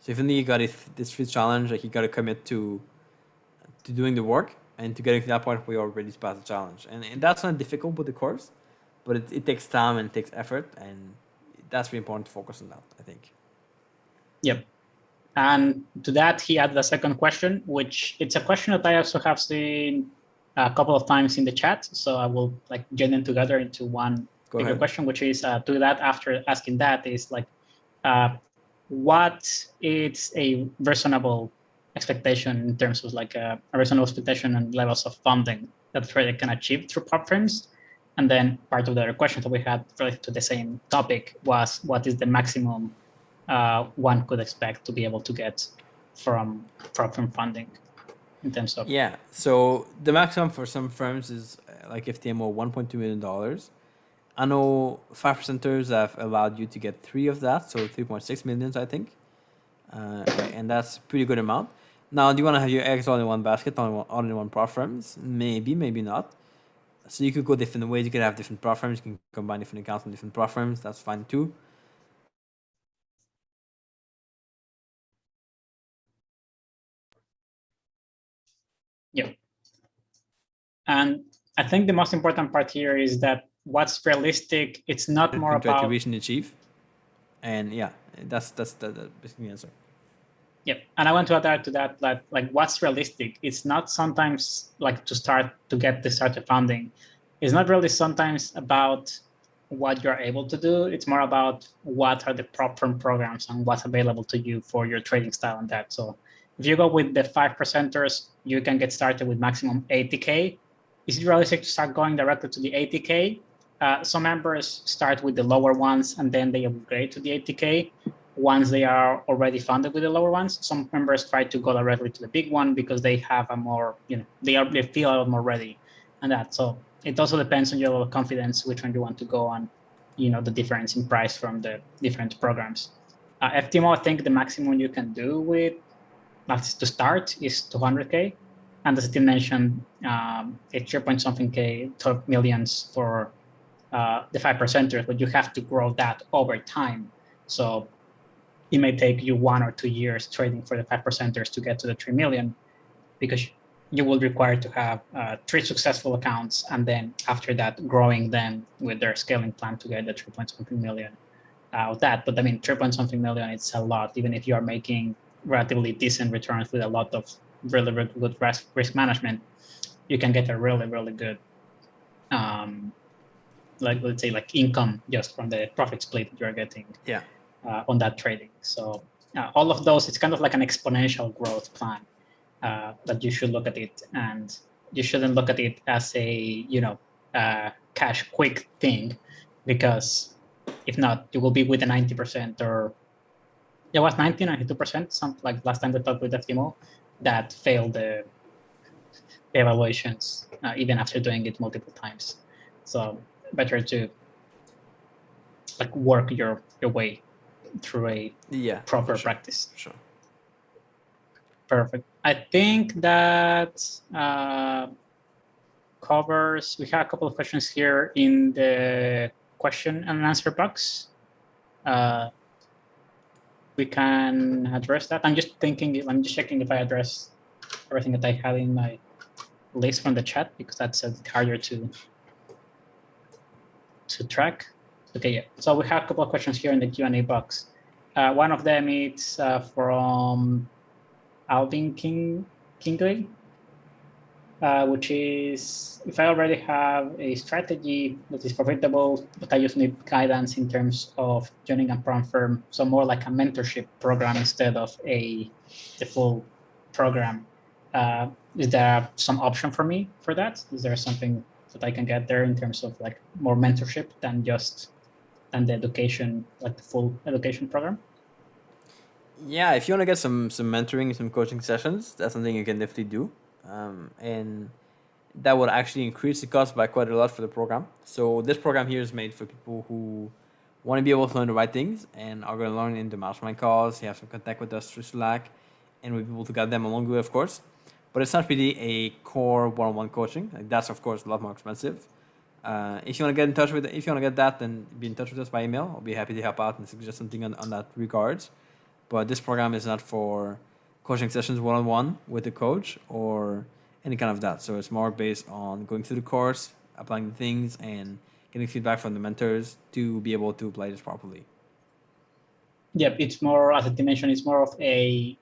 So if you got this free challenge, you got to commit to doing the work and to getting to that point where you're ready to pass the challenge. And that's not difficult with the course, but it takes time and it takes effort, and that's really important to focus on that, I think. Yep. And to that, he added a second question, which it's a question that I also have seen a couple of times in the chat. So I will join them together into one bigger question, which is to that, after asking that, is what is a reasonable expectation in terms of a reasonable expectation and levels of funding that Frederick can achieve through prop firms? And then part of the other questions that we had related to the same topic was, what is the maximum one could expect to be able to get from prop firm funding in terms of? Yeah, so the maximum for some firms is FTMO $1.2 million. I know 5%ers have allowed you to get 3 of that, so 3.6 million, I think. And that's a pretty good amount. Now, do you want to have your eggs all in one basket, all in one prop firms? Maybe, maybe not. So you could go different ways. You could have different prop firms. You can combine different accounts on different prop firms. That's fine too. Yeah. And I think the most important part here is that what's realistic, it's not more about to reach and achieve. And yeah, that's basically the answer. Yep. And I want to add to that, what's realistic, it's not sometimes to get the starter funding. It's not really sometimes about what you're able to do. It's more about what are the prop firm programs and what's available to you for your trading style and that. So if you go with the 5%ers, you can get started with maximum 80K. Is it realistic to start going directly to the 80K? Some members start with the lower ones and then they upgrade to the 80K once they are already funded with the lower ones. Some members try to go directly to the big one because they have a more, they feel a lot more ready and that. So it also depends on your level of confidence, which one you want to go on, the difference in price from the different programs. FTMO, I think the maximum you can do with to start is 200K. And as Steve mentioned, it's 0.something K, 12 millions for the 5%ers, but you have to grow that over time. So it may take you 1 or 2 years trading for the 5%ers to get to the 3 million, because you will require to have 3 successful accounts, and then after that growing them with their scaling plan to get the 3.something million of that. But I mean, 3.something million, it's a lot, even if you are making relatively decent returns with a lot of really, really good risk management. You can get a really, really good like, let's say, like income just from the profit split you're getting on that trading. So all of those, it's kind of like an exponential growth plan that you should look at it, and you shouldn't look at it as a cash quick thing, because if not, you will be with a 90% or it was 92%, something like last time we talked with FTMO, that failed the evaluations even after doing it multiple times. So better to like work your way through a proper practice. Sure. Perfect. I think that covers. We have a couple of questions here in the question and answer box. We can address that. I'm just checking if I address everything that I had in my list from the chat, because that's harder to track. Okay, yeah. So we have a couple of questions here in the Q&A box. One of them is from Alvin Kingley, which is, if I already have a strategy that is profitable, but I just need guidance in terms of joining a program firm, so more like a mentorship program instead of the full program. Is there some option for me for that? Is there something that I can get there in terms of like more mentorship than the education, like the full education program? Yeah, if you want to get some mentoring, some coaching sessions, that's something you can definitely do. And that would actually increase the cost by quite a lot for the program. So this program here is made for people who want to be able to learn the right things and are going to learn in the mastermind calls. You have some contact with us through Slack, and we'll be able to guide them along the way, of course. But it's not really a core one-on-one coaching. Like, that's of course a lot more expensive. If you want to get in touch with, if you want to get that, then be in touch with us by email. I'll be happy to help out and suggest something on that regards. But this program is not for coaching sessions one-on-one with the coach or any kind of that. So it's more based on going through the course, applying the things, and getting feedback from the mentors to be able to apply this properly. Yep, it's more, as I mentioned, it's more of a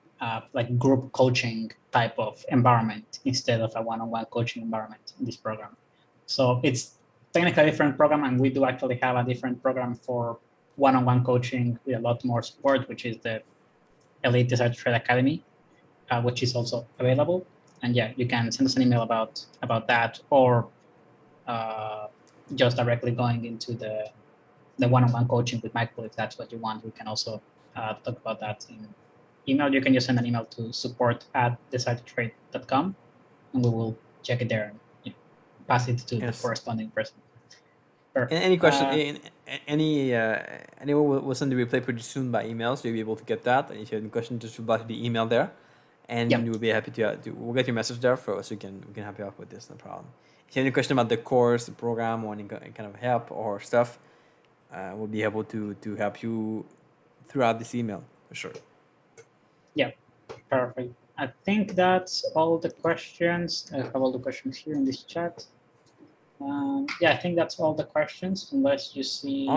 like group coaching type of environment instead of a one-on-one coaching environment in this program. So it's technically a different program, and we do actually have a different program for one-on-one coaching with a lot more support, which is the Elite Desire to Trade Academy, which is also available. And yeah, you can send us an email about that, or just directly going into the one-on-one coaching with Michael, if that's what you want. We can also talk about that in email. You can just send an email to support@desireToTrade.com, and we will check it there and pass it to the corresponding person. Any question? Anyone will send the replay pretty soon by email, so you'll be able to get that. And if you have any question, just reply to the email there, and we'll be happy to. We'll get your message there so we can help you out with this. No problem. If you have any question about the course, the program, or any kind of help or stuff, we'll be able to help you throughout this email for sure. Yeah, perfect. I think that's all the questions. I have all the questions here in this chat. I think that's all the questions, unless you see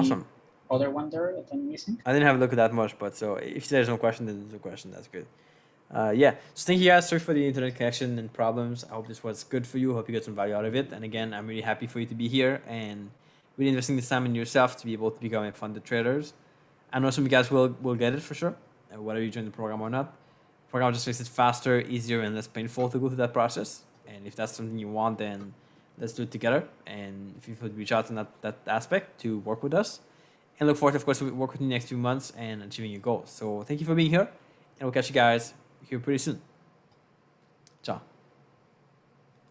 other one there that I'm missing. I didn't have a look at that much, but so if there's no question, then there's no question. That's good. So thank you guys. Sorry for the internet connection and problems. I hope this was good for you. Hope you got some value out of it. And again, I'm really happy for you to be here and really investing this time in yourself to be able to become funded traders. I know some of you guys will get it for sure, whether you join the program or not. The program just makes it faster, easier, and less painful to go through that process. And if that's something you want, then let's do it together. And if you could reach out in that aspect to work with us. And look forward to, of course, to work with you next few months and achieving your goals. So thank you for being here. And we'll catch you guys here pretty soon. Ciao.